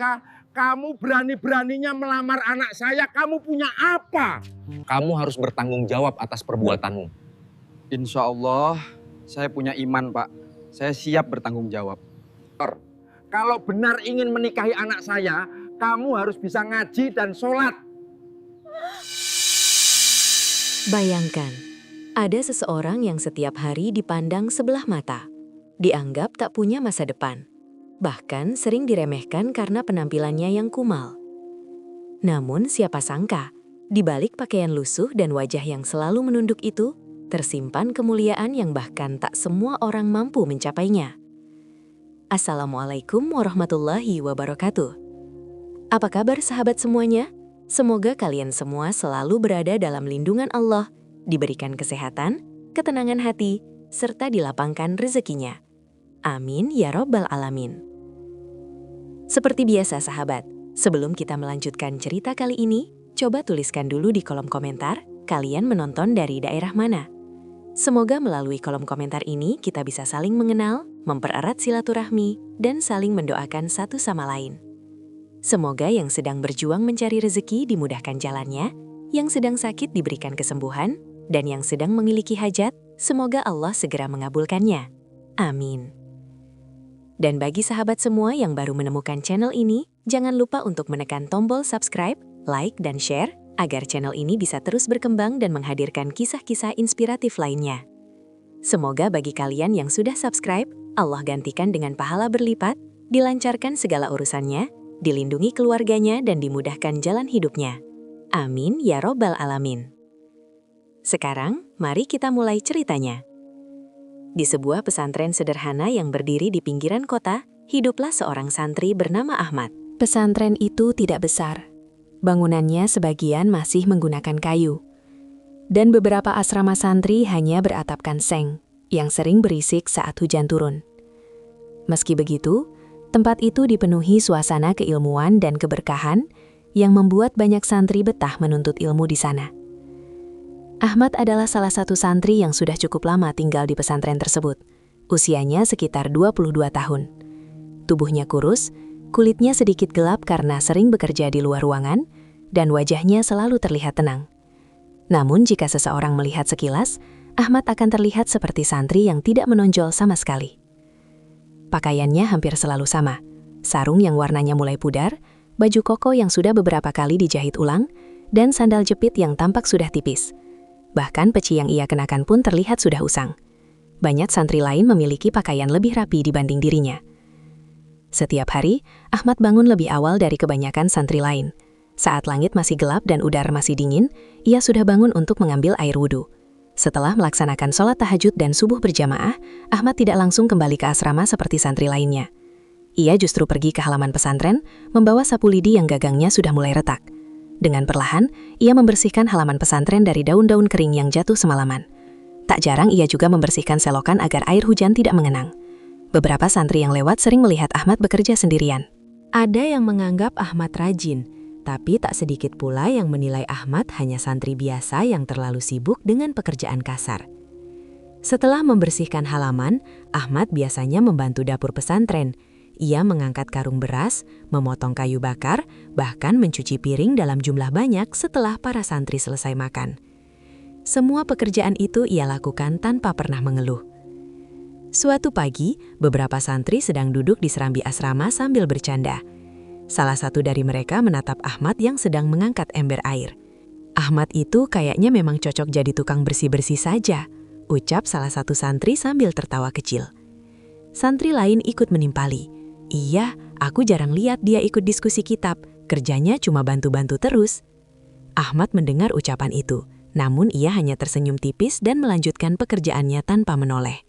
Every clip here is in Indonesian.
Sangka kamu berani-beraninya melamar anak saya, kamu punya apa? Kamu harus bertanggung jawab atas perbuatanmu. Insya Allah, saya punya iman, Pak. Saya siap bertanggung jawab. Kalau benar ingin menikahi anak saya, kamu harus bisa ngaji dan sholat. Bayangkan, ada seseorang yang setiap hari dipandang sebelah mata, dianggap tak punya masa depan, bahkan sering diremehkan karena penampilannya yang kumal. Namun siapa sangka, di balik pakaian lusuh dan wajah yang selalu menunduk itu, tersimpan kemuliaan yang bahkan tak semua orang mampu mencapainya. Assalamualaikum warahmatullahi wabarakatuh. Apa kabar sahabat semuanya? Semoga kalian semua selalu berada dalam lindungan Allah, diberikan kesehatan, ketenangan hati, serta dilapangkan rezekinya. Amin ya Rabbal Alamin. Seperti biasa sahabat, sebelum kita melanjutkan cerita kali ini, coba tuliskan dulu di kolom komentar, kalian menonton dari daerah mana. Semoga melalui kolom komentar ini kita bisa saling mengenal, mempererat silaturahmi, dan saling mendoakan satu sama lain. Semoga yang sedang berjuang mencari rezeki dimudahkan jalannya, yang sedang sakit diberikan kesembuhan, dan yang sedang memiliki hajat, semoga Allah segera mengabulkannya. Amin. Dan bagi sahabat semua yang baru menemukan channel ini, jangan lupa untuk menekan tombol subscribe, like, dan share, agar channel ini bisa terus berkembang dan menghadirkan kisah-kisah inspiratif lainnya. Semoga bagi kalian yang sudah subscribe, Allah gantikan dengan pahala berlipat, dilancarkan segala urusannya, dilindungi keluarganya dan dimudahkan jalan hidupnya. Amin ya Rabbal Alamin. Sekarang, mari kita mulai ceritanya. Di sebuah pesantren sederhana yang berdiri di pinggiran kota, hiduplah seorang santri bernama Ahmad. Pesantren itu tidak besar. Bangunannya sebagian masih menggunakan kayu. Dan beberapa asrama santri hanya beratapkan seng, yang sering berisik saat hujan turun. Meski begitu, tempat itu dipenuhi suasana keilmuan dan keberkahan yang membuat banyak santri betah menuntut ilmu di sana. Ahmad adalah salah satu santri yang sudah cukup lama tinggal di pesantren tersebut. Usianya sekitar 22 tahun. Tubuhnya kurus, kulitnya sedikit gelap karena sering bekerja di luar ruangan, dan wajahnya selalu terlihat tenang. Namun jika seseorang melihat sekilas, Ahmad akan terlihat seperti santri yang tidak menonjol sama sekali. Pakaiannya hampir selalu sama, sarung yang warnanya mulai pudar, baju koko yang sudah beberapa kali dijahit ulang, dan sandal jepit yang tampak sudah tipis. Bahkan peci yang ia kenakan pun terlihat sudah usang. Banyak santri lain memiliki pakaian lebih rapi dibanding dirinya. Setiap hari, Ahmad bangun lebih awal dari kebanyakan santri lain. Saat langit masih gelap dan udara masih dingin, ia sudah bangun untuk mengambil air wudhu. Setelah melaksanakan sholat tahajud dan subuh berjamaah, Ahmad tidak langsung kembali ke asrama seperti santri lainnya. Ia justru pergi ke halaman pesantren, membawa sapu lidi yang gagangnya sudah mulai retak. Dengan perlahan, ia membersihkan halaman pesantren dari daun-daun kering yang jatuh semalaman. Tak jarang ia juga membersihkan selokan agar air hujan tidak mengenang. Beberapa santri yang lewat sering melihat Ahmad bekerja sendirian. Ada yang menganggap Ahmad rajin, tapi tak sedikit pula yang menilai Ahmad hanya santri biasa yang terlalu sibuk dengan pekerjaan kasar. Setelah membersihkan halaman, Ahmad biasanya membantu dapur pesantren. Ia mengangkat karung beras, memotong kayu bakar, bahkan mencuci piring dalam jumlah banyak setelah para santri selesai makan. Semua pekerjaan itu ia lakukan tanpa pernah mengeluh. Suatu pagi, beberapa santri sedang duduk di serambi asrama sambil bercanda. Salah satu dari mereka menatap Ahmad yang sedang mengangkat ember air. Ahmad itu kayaknya memang cocok jadi tukang bersih-bersih saja, ucap salah satu santri sambil tertawa kecil. Santri lain ikut menimpali. Iya, aku jarang lihat dia ikut diskusi kitab, kerjanya cuma bantu-bantu terus. Ahmad mendengar ucapan itu, namun ia hanya tersenyum tipis dan melanjutkan pekerjaannya tanpa menoleh.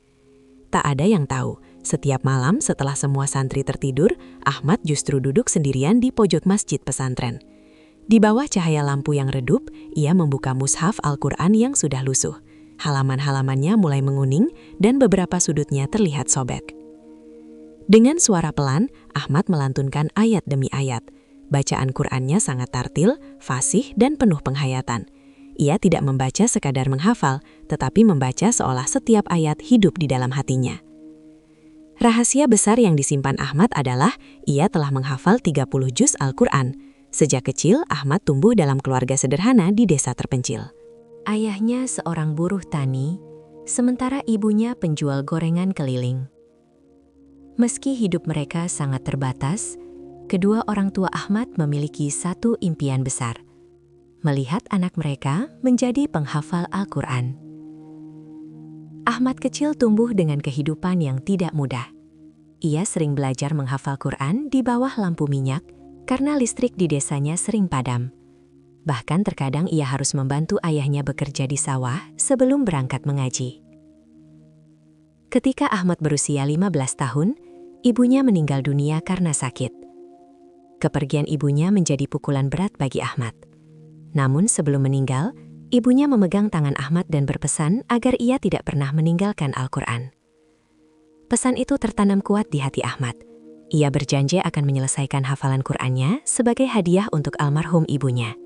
Tak ada yang tahu, setiap malam setelah semua santri tertidur, Ahmad justru duduk sendirian di pojok masjid pesantren. Di bawah cahaya lampu yang redup, ia membuka mushaf Al-Quran yang sudah lusuh. Halaman-halamannya mulai menguning dan beberapa sudutnya terlihat sobek. Dengan suara pelan, Ahmad melantunkan ayat demi ayat. Bacaan Qur'annya sangat tartil, fasih, dan penuh penghayatan. Ia tidak membaca sekadar menghafal, tetapi membaca seolah setiap ayat hidup di dalam hatinya. Rahasia besar yang disimpan Ahmad adalah ia telah menghafal 30 juz Al-Quran. Sejak kecil, Ahmad tumbuh dalam keluarga sederhana di desa terpencil. Ayahnya seorang buruh tani, sementara ibunya penjual gorengan keliling. Meski hidup mereka sangat terbatas, kedua orang tua Ahmad memiliki satu impian besar: melihat anak mereka menjadi penghafal Al-Quran. Ahmad kecil tumbuh dengan kehidupan yang tidak mudah. Ia sering belajar menghafal Quran di bawah lampu minyak karena listrik di desanya sering padam. Bahkan terkadang ia harus membantu ayahnya bekerja di sawah sebelum berangkat mengaji. Ketika Ahmad berusia 15 tahun, ibunya meninggal dunia karena sakit. Kepergian ibunya menjadi pukulan berat bagi Ahmad. Namun sebelum meninggal, ibunya memegang tangan Ahmad dan berpesan agar ia tidak pernah meninggalkan Al-Quran. Pesan itu tertanam kuat di hati Ahmad. Ia berjanji akan menyelesaikan hafalan Qur'annya sebagai hadiah untuk almarhum ibunya.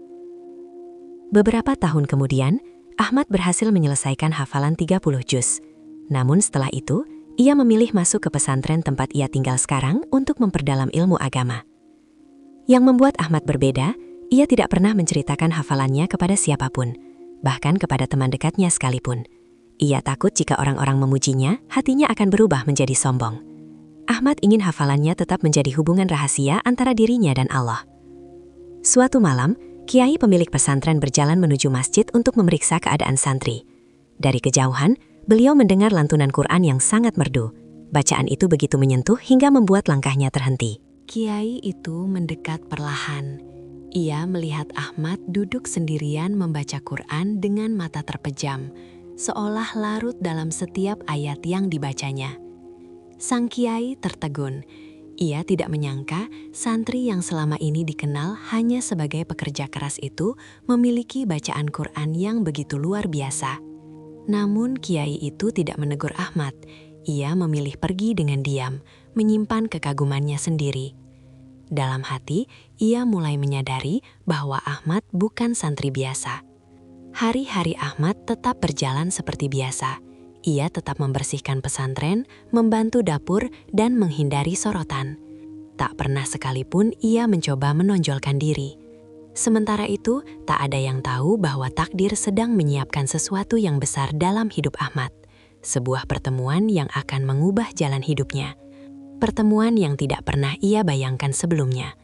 Beberapa tahun kemudian, Ahmad berhasil menyelesaikan hafalan 30 juz. Namun setelah itu, ia memilih masuk ke pesantren tempat ia tinggal sekarang untuk memperdalam ilmu agama. Yang membuat Ahmad berbeda, ia tidak pernah menceritakan hafalannya kepada siapapun, bahkan kepada teman dekatnya sekalipun. Ia takut jika orang-orang memujinya, hatinya akan berubah menjadi sombong. Ahmad ingin hafalannya tetap menjadi hubungan rahasia antara dirinya dan Allah. Suatu malam, kiai pemilik pesantren berjalan menuju masjid untuk memeriksa keadaan santri. Dari kejauhan, beliau mendengar lantunan Quran yang sangat merdu. Bacaan itu begitu menyentuh hingga membuat langkahnya terhenti. Kiai itu mendekat perlahan. Ia melihat Ahmad duduk sendirian membaca Quran dengan mata terpejam, seolah larut dalam setiap ayat yang dibacanya. Sang kiai tertegun. Ia tidak menyangka santri yang selama ini dikenal hanya sebagai pekerja keras itu memiliki bacaan Quran yang begitu luar biasa. Namun kiai itu tidak menegur Ahmad. Ia memilih pergi dengan diam, menyimpan kekagumannya sendiri. Dalam hati, ia mulai menyadari bahwa Ahmad bukan santri biasa. Hari-hari Ahmad tetap berjalan seperti biasa. Ia tetap membersihkan pesantren, membantu dapur, dan menghindari sorotan. Tak pernah sekalipun ia mencoba menonjolkan diri. Sementara itu, tak ada yang tahu bahwa takdir sedang menyiapkan sesuatu yang besar dalam hidup Ahmad. Sebuah pertemuan yang akan mengubah jalan hidupnya. Pertemuan yang tidak pernah ia bayangkan sebelumnya.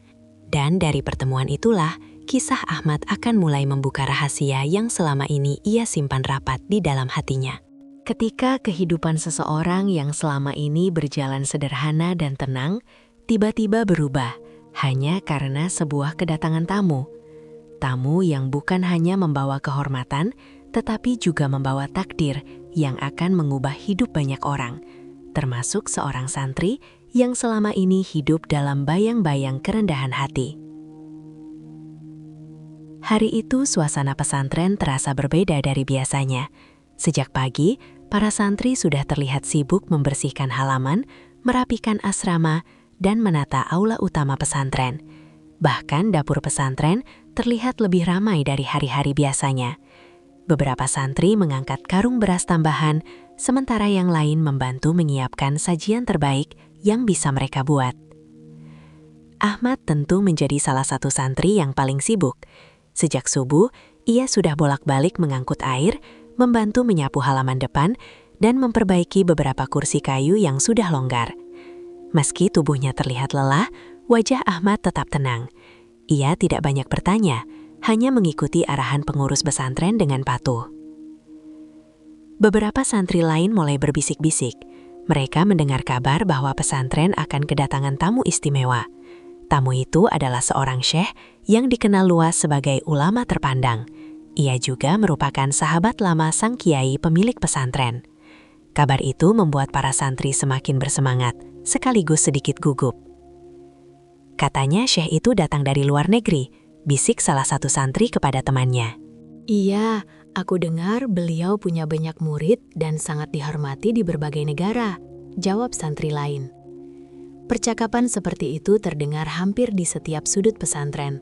Dan dari pertemuan itulah, kisah Ahmad akan mulai membuka rahasia yang selama ini ia simpan rapat di dalam hatinya. Ketika kehidupan seseorang yang selama ini berjalan sederhana dan tenang, tiba-tiba berubah hanya karena sebuah kedatangan tamu. Tamu yang bukan hanya membawa kehormatan, tetapi juga membawa takdir yang akan mengubah hidup banyak orang, termasuk seorang santri yang selama ini hidup dalam bayang-bayang kerendahan hati. Hari itu suasana pesantren terasa berbeda dari biasanya. Sejak pagi, para santri sudah terlihat sibuk membersihkan halaman, merapikan asrama, dan menata aula utama pesantren. Bahkan dapur pesantren terlihat lebih ramai dari hari-hari biasanya. Beberapa santri mengangkat karung beras tambahan, sementara yang lain membantu menyiapkan sajian terbaik yang bisa mereka buat. Ahmad tentu menjadi salah satu santri yang paling sibuk. Sejak subuh, ia sudah bolak-balik mengangkut air, membantu menyapu halaman depan, dan memperbaiki beberapa kursi kayu yang sudah longgar. Meski tubuhnya terlihat lelah, wajah Ahmad tetap tenang. Ia tidak banyak bertanya, hanya mengikuti arahan pengurus pesantren dengan patuh. Beberapa santri lain mulai berbisik-bisik. Mereka mendengar kabar bahwa pesantren akan kedatangan tamu istimewa. Tamu itu adalah seorang syekh yang dikenal luas sebagai ulama terpandang. Ia juga merupakan sahabat lama sang kiai pemilik pesantren. Kabar itu membuat para santri semakin bersemangat, sekaligus sedikit gugup. Katanya syekh itu datang dari luar negeri, bisik salah satu santri kepada temannya. Iya, aku dengar beliau punya banyak murid dan sangat dihormati di berbagai negara, jawab santri lain. Percakapan seperti itu terdengar hampir di setiap sudut pesantren.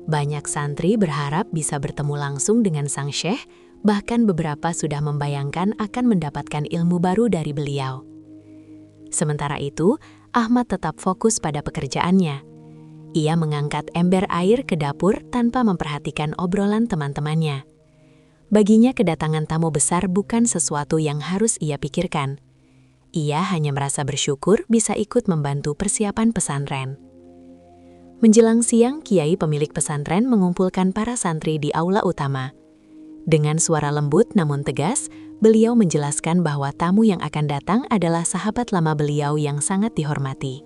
Banyak santri berharap bisa bertemu langsung dengan sang syekh, bahkan beberapa sudah membayangkan akan mendapatkan ilmu baru dari beliau. Sementara itu, Ahmad tetap fokus pada pekerjaannya. Ia mengangkat ember air ke dapur tanpa memperhatikan obrolan teman-temannya. Baginya kedatangan tamu besar bukan sesuatu yang harus ia pikirkan. Ia hanya merasa bersyukur bisa ikut membantu persiapan pesantren. Menjelang siang, kiai pemilik pesantren mengumpulkan para santri di aula utama. Dengan suara lembut namun tegas, beliau menjelaskan bahwa tamu yang akan datang adalah sahabat lama beliau yang sangat dihormati.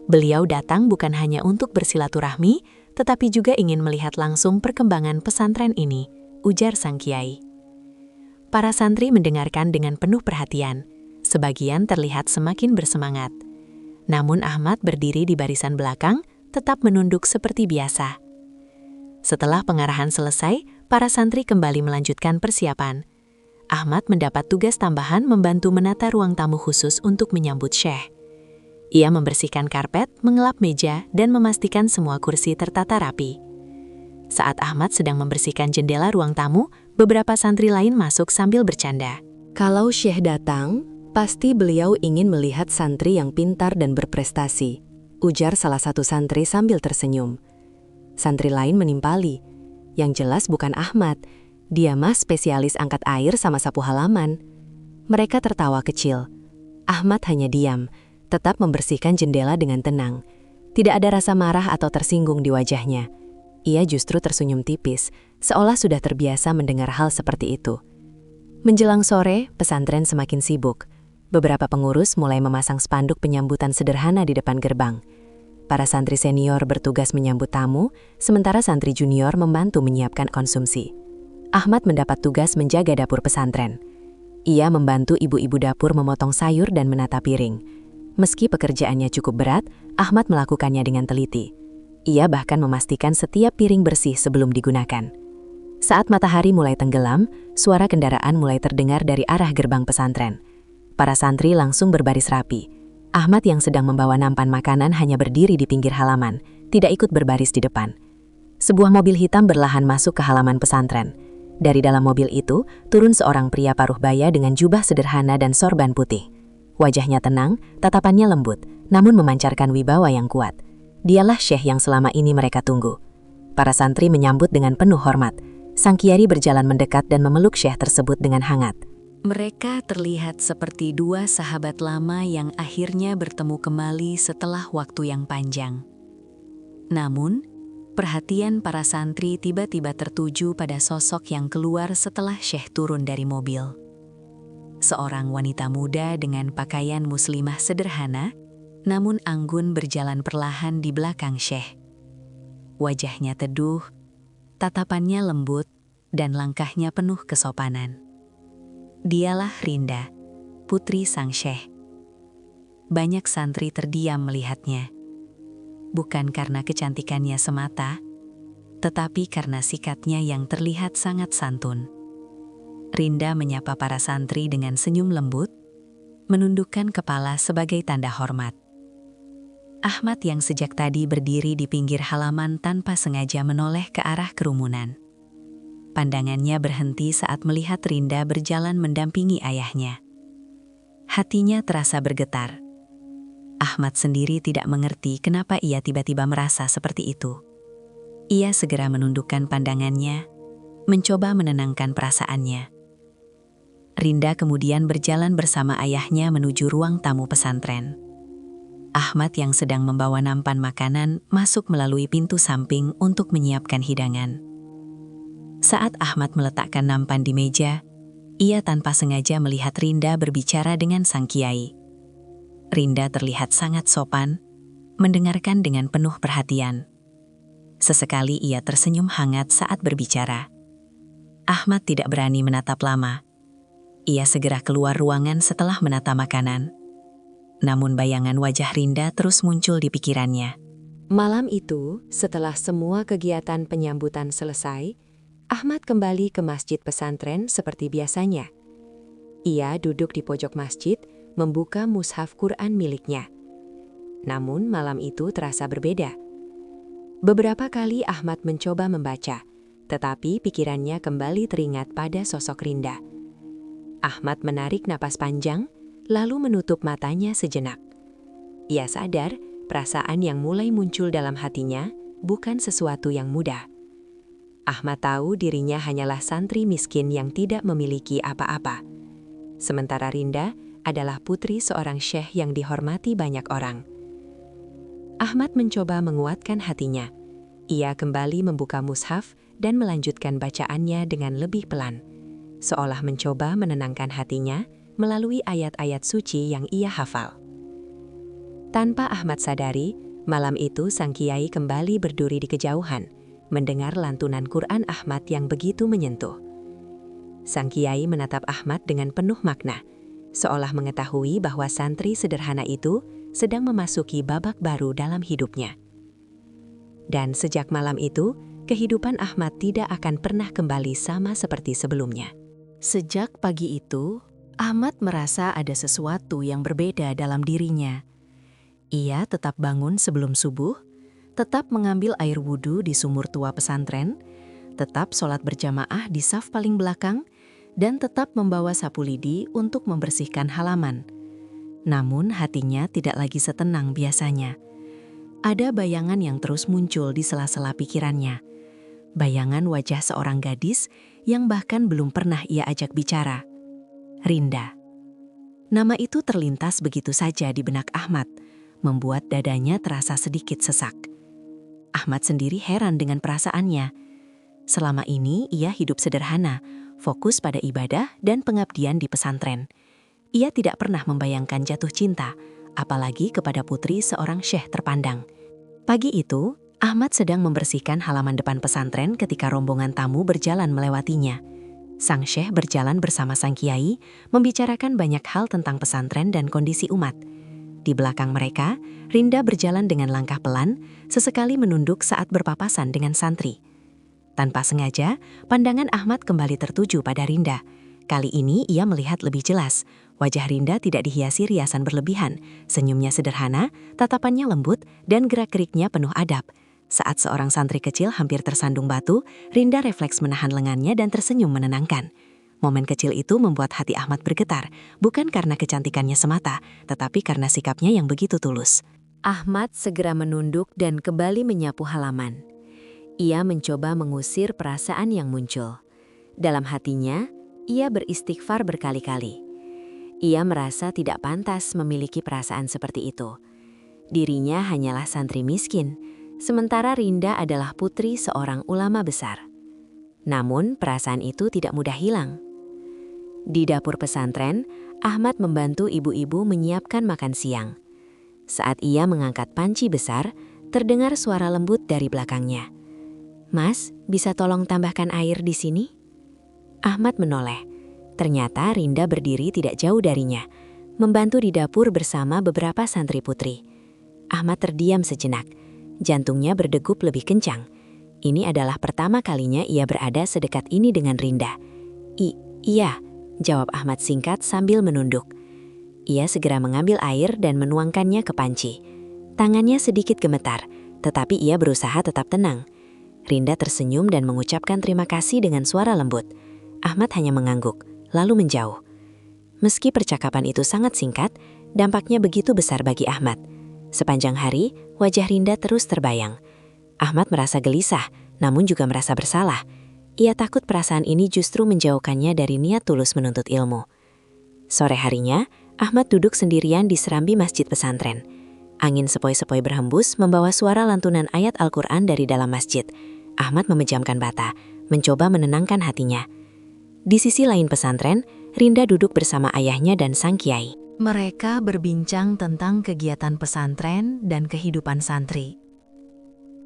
Beliau datang bukan hanya untuk bersilaturahmi, tetapi juga ingin melihat langsung perkembangan pesantren ini, ujar sang kiai. Para santri mendengarkan dengan penuh perhatian. Sebagian terlihat semakin bersemangat. Namun Ahmad berdiri di barisan belakang, tetap menunduk seperti biasa. Setelah pengarahan selesai, para santri kembali melanjutkan persiapan. Ahmad mendapat tugas tambahan membantu menata ruang tamu khusus untuk menyambut Syekh. Ia membersihkan karpet, mengelap meja, dan memastikan semua kursi tertata rapi. Saat Ahmad sedang membersihkan jendela ruang tamu, beberapa santri lain masuk sambil bercanda. Kalau Syekh datang, pasti beliau ingin melihat santri yang pintar dan berprestasi, ujar salah satu santri sambil tersenyum. Santri lain menimpali. Yang jelas bukan Ahmad, dia mah spesialis angkat air sama sapu halaman. Mereka tertawa kecil. Ahmad hanya diam, tetap membersihkan jendela dengan tenang. Tidak ada rasa marah atau tersinggung di wajahnya. Ia justru tersenyum tipis, seolah sudah terbiasa mendengar hal seperti itu. Menjelang sore, pesantren semakin sibuk. Beberapa pengurus mulai memasang spanduk penyambutan sederhana di depan gerbang. Para santri senior bertugas menyambut tamu, sementara santri junior membantu menyiapkan konsumsi. Ahmad mendapat tugas menjaga dapur pesantren. Ia membantu ibu-ibu dapur memotong sayur dan menata piring. Meski pekerjaannya cukup berat, Ahmad melakukannya dengan teliti. Ia bahkan memastikan setiap piring bersih sebelum digunakan. Saat matahari mulai tenggelam, suara kendaraan mulai terdengar dari arah gerbang pesantren. Para santri langsung berbaris rapi. Ahmad yang sedang membawa nampan makanan hanya berdiri di pinggir halaman, tidak ikut berbaris di depan. Sebuah mobil hitam berlahan masuk ke halaman pesantren. Dari dalam mobil itu, turun seorang pria paruh baya dengan jubah sederhana dan sorban putih. Wajahnya tenang, tatapannya lembut, namun memancarkan wibawa yang kuat. Dialah Syekh yang selama ini mereka tunggu. Para santri menyambut dengan penuh hormat. Sang kiai berjalan mendekat dan memeluk Syekh tersebut dengan hangat. Mereka terlihat seperti dua sahabat lama yang akhirnya bertemu kembali setelah waktu yang panjang. Namun, perhatian para santri tiba-tiba tertuju pada sosok yang keluar setelah Syekh turun dari mobil. Seorang wanita muda dengan pakaian muslimah sederhana, namun anggun berjalan perlahan di belakang Syekh. Wajahnya teduh, tatapannya lembut, dan langkahnya penuh kesopanan. Dialah Rinda, putri sang Syekh. Banyak santri terdiam melihatnya. Bukan karena kecantikannya semata, tetapi karena sikapnya yang terlihat sangat santun. Rinda menyapa para santri dengan senyum lembut, menundukkan kepala sebagai tanda hormat. Ahmad yang sejak tadi berdiri di pinggir halaman tanpa sengaja menoleh ke arah kerumunan. Pandangannya berhenti saat melihat Rinda berjalan mendampingi ayahnya. Hatinya terasa bergetar. Ahmad sendiri tidak mengerti kenapa ia tiba-tiba merasa seperti itu. Ia segera menundukkan pandangannya, mencoba menenangkan perasaannya. Rinda kemudian berjalan bersama ayahnya menuju ruang tamu pesantren. Ahmad yang sedang membawa nampan makanan masuk melalui pintu samping untuk menyiapkan hidangan. Saat Ahmad meletakkan nampan di meja, ia tanpa sengaja melihat Rinda berbicara dengan sang kiai. Rinda terlihat sangat sopan, mendengarkan dengan penuh perhatian. Sesekali ia tersenyum hangat saat berbicara. Ahmad tidak berani menatap lama. Ia segera keluar ruangan setelah menata makanan. Namun bayangan wajah Rinda terus muncul di pikirannya. Malam itu, setelah semua kegiatan penyambutan selesai, Ahmad kembali ke masjid pesantren seperti biasanya. Ia duduk di pojok masjid, membuka mushaf Quran miliknya. Namun malam itu terasa berbeda. Beberapa kali Ahmad mencoba membaca, tetapi pikirannya kembali teringat pada sosok Rinda. Ahmad menarik napas panjang, lalu menutup matanya sejenak. Ia sadar perasaan yang mulai muncul dalam hatinya bukan sesuatu yang mudah. Ahmad tahu dirinya hanyalah santri miskin yang tidak memiliki apa-apa. Sementara Rinda adalah putri seorang syekh yang dihormati banyak orang. Ahmad mencoba menguatkan hatinya. Ia kembali membuka mushaf dan melanjutkan bacaannya dengan lebih pelan, seolah mencoba menenangkan hatinya melalui ayat-ayat suci yang ia hafal. Tanpa Ahmad sadari, malam itu sang kiai kembali berduri di kejauhan, mendengar lantunan Quran Ahmad yang begitu menyentuh. Sang kiai menatap Ahmad dengan penuh makna, seolah mengetahui bahwa santri sederhana itu sedang memasuki babak baru dalam hidupnya. Dan sejak malam itu, kehidupan Ahmad tidak akan pernah kembali sama seperti sebelumnya. Sejak pagi itu, Ahmad merasa ada sesuatu yang berbeda dalam dirinya. Ia tetap bangun sebelum subuh, tetap mengambil air wudhu di sumur tua pesantren, tetap sholat berjamaah di saf paling belakang, dan tetap membawa sapu lidi untuk membersihkan halaman. Namun hatinya tidak lagi setenang biasanya. Ada bayangan yang terus muncul di sela-sela pikirannya. Bayangan wajah seorang gadis yang bahkan belum pernah ia ajak bicara. Rinda. Nama itu terlintas begitu saja di benak Ahmad, membuat dadanya terasa sedikit sesak. Ahmad sendiri heran dengan perasaannya. Selama ini ia hidup sederhana, fokus pada ibadah dan pengabdian di pesantren. Ia tidak pernah membayangkan jatuh cinta, apalagi kepada putri seorang syekh terpandang. Pagi itu, Ahmad sedang membersihkan halaman depan pesantren ketika rombongan tamu berjalan melewatinya. Sang syekh berjalan bersama sang kiai, membicarakan banyak hal tentang pesantren dan kondisi umat. Di belakang mereka, Rinda berjalan dengan langkah pelan, sesekali menunduk saat berpapasan dengan santri. Tanpa sengaja, pandangan Ahmad kembali tertuju pada Rinda. Kali ini ia melihat lebih jelas. Wajah Rinda tidak dihiasi riasan berlebihan, senyumnya sederhana, tatapannya lembut, dan gerak-geriknya penuh adab. Saat seorang santri kecil hampir tersandung batu, Rinda refleks menahan lengannya dan tersenyum menenangkan. Momen kecil itu membuat hati Ahmad bergetar, bukan karena kecantikannya semata, tetapi karena sikapnya yang begitu tulus. Ahmad segera menunduk dan kembali menyapu halaman. Ia mencoba mengusir perasaan yang muncul. Dalam hatinya, ia beristighfar berkali-kali. Ia merasa tidak pantas memiliki perasaan seperti itu. Dirinya hanyalah santri miskin, sementara Rinda adalah putri seorang ulama besar. Namun perasaan itu tidak mudah hilang. Di dapur pesantren, Ahmad membantu ibu-ibu menyiapkan makan siang. Saat ia mengangkat panci besar, terdengar suara lembut dari belakangnya. "Mas, bisa tolong tambahkan air di sini?" Ahmad menoleh. Ternyata Rinda berdiri tidak jauh darinya, membantu di dapur bersama beberapa santri putri. Ahmad terdiam sejenak, jantungnya berdegup lebih kencang. Ini adalah pertama kalinya ia berada sedekat ini dengan Rinda. Iya, jawab Ahmad singkat sambil menunduk. Ia segera mengambil air dan menuangkannya ke panci. Tangannya sedikit gemetar, tetapi ia berusaha tetap tenang. Rinda tersenyum dan mengucapkan terima kasih dengan suara lembut. Ahmad hanya mengangguk, lalu menjauh. Meski percakapan itu sangat singkat, dampaknya begitu besar bagi Ahmad. Sepanjang hari, wajah Rinda terus terbayang. Ahmad merasa gelisah, namun juga merasa bersalah. Ia takut perasaan ini justru menjauhkannya dari niat tulus menuntut ilmu. Sore harinya, Ahmad duduk sendirian di serambi masjid pesantren. Angin sepoi-sepoi berhembus membawa suara lantunan ayat Al-Quran dari dalam masjid. Ahmad memejamkan mata, mencoba menenangkan hatinya. Di sisi lain pesantren, Rinda duduk bersama ayahnya dan sang kiai. Mereka berbincang tentang kegiatan pesantren dan kehidupan santri.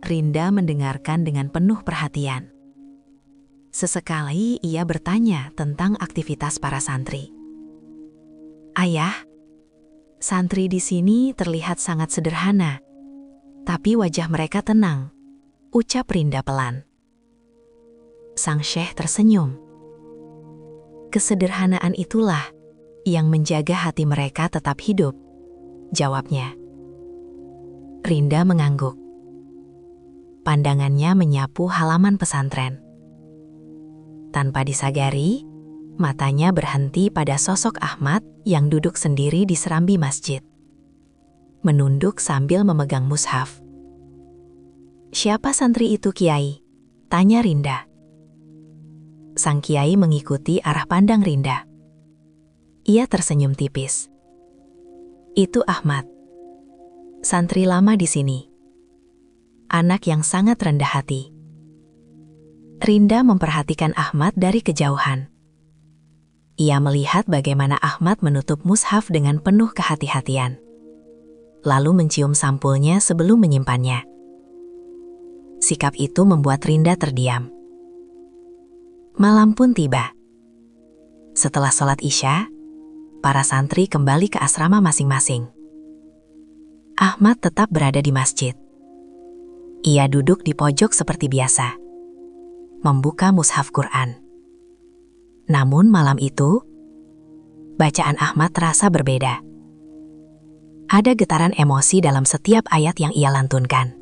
Rinda mendengarkan dengan penuh perhatian. Sesekali ia bertanya tentang aktivitas para santri. "Ayah, santri di sini terlihat sangat sederhana, tapi wajah mereka tenang," ucap Rinda pelan. Sang syekh tersenyum. "Kesederhanaan itulah yang menjaga hati mereka tetap hidup," jawabnya. Rinda mengangguk. Pandangannya menyapu halaman pesantren. Tanpa disadari, matanya berhenti pada sosok Ahmad yang duduk sendiri di serambi masjid. Menunduk sambil memegang mushaf. "Siapa santri itu, Kiai?" tanya Rinda. Sang Kiai mengikuti arah pandang Rinda. Ia tersenyum tipis. "Itu Ahmad, santri lama di sini. Anak yang sangat rendah hati." Rinda memperhatikan Ahmad dari kejauhan. Ia melihat bagaimana Ahmad menutup mushaf dengan penuh kehati-hatian, lalu mencium sampulnya sebelum menyimpannya. Sikap itu membuat Rinda terdiam. Malam pun tiba. Setelah sholat Isya, para santri kembali ke asrama masing-masing. Ahmad tetap berada di masjid. Ia duduk di pojok seperti biasa, membuka mushaf Quran. Namun malam itu, bacaan Ahmad terasa berbeda. Ada getaran emosi dalam setiap ayat yang ia lantunkan.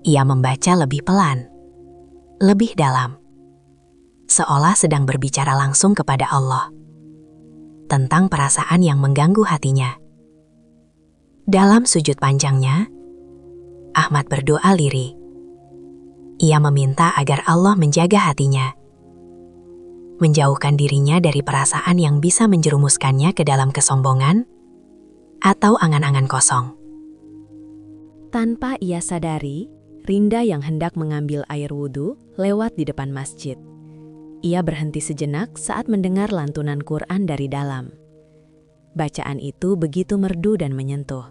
Ia membaca lebih pelan, lebih dalam, seolah sedang berbicara langsung kepada Allah tentang perasaan yang mengganggu hatinya. Dalam sujud panjangnya, Ahmad berdoa lirih. Ia meminta agar Allah menjaga hatinya, menjauhkan dirinya dari perasaan yang bisa menjerumuskannya ke dalam kesombongan atau angan-angan kosong. Tanpa ia sadari, Rinda yang hendak mengambil air wudhu lewat di depan masjid. Ia berhenti sejenak saat mendengar lantunan Quran dari dalam. Bacaan itu begitu merdu dan menyentuh.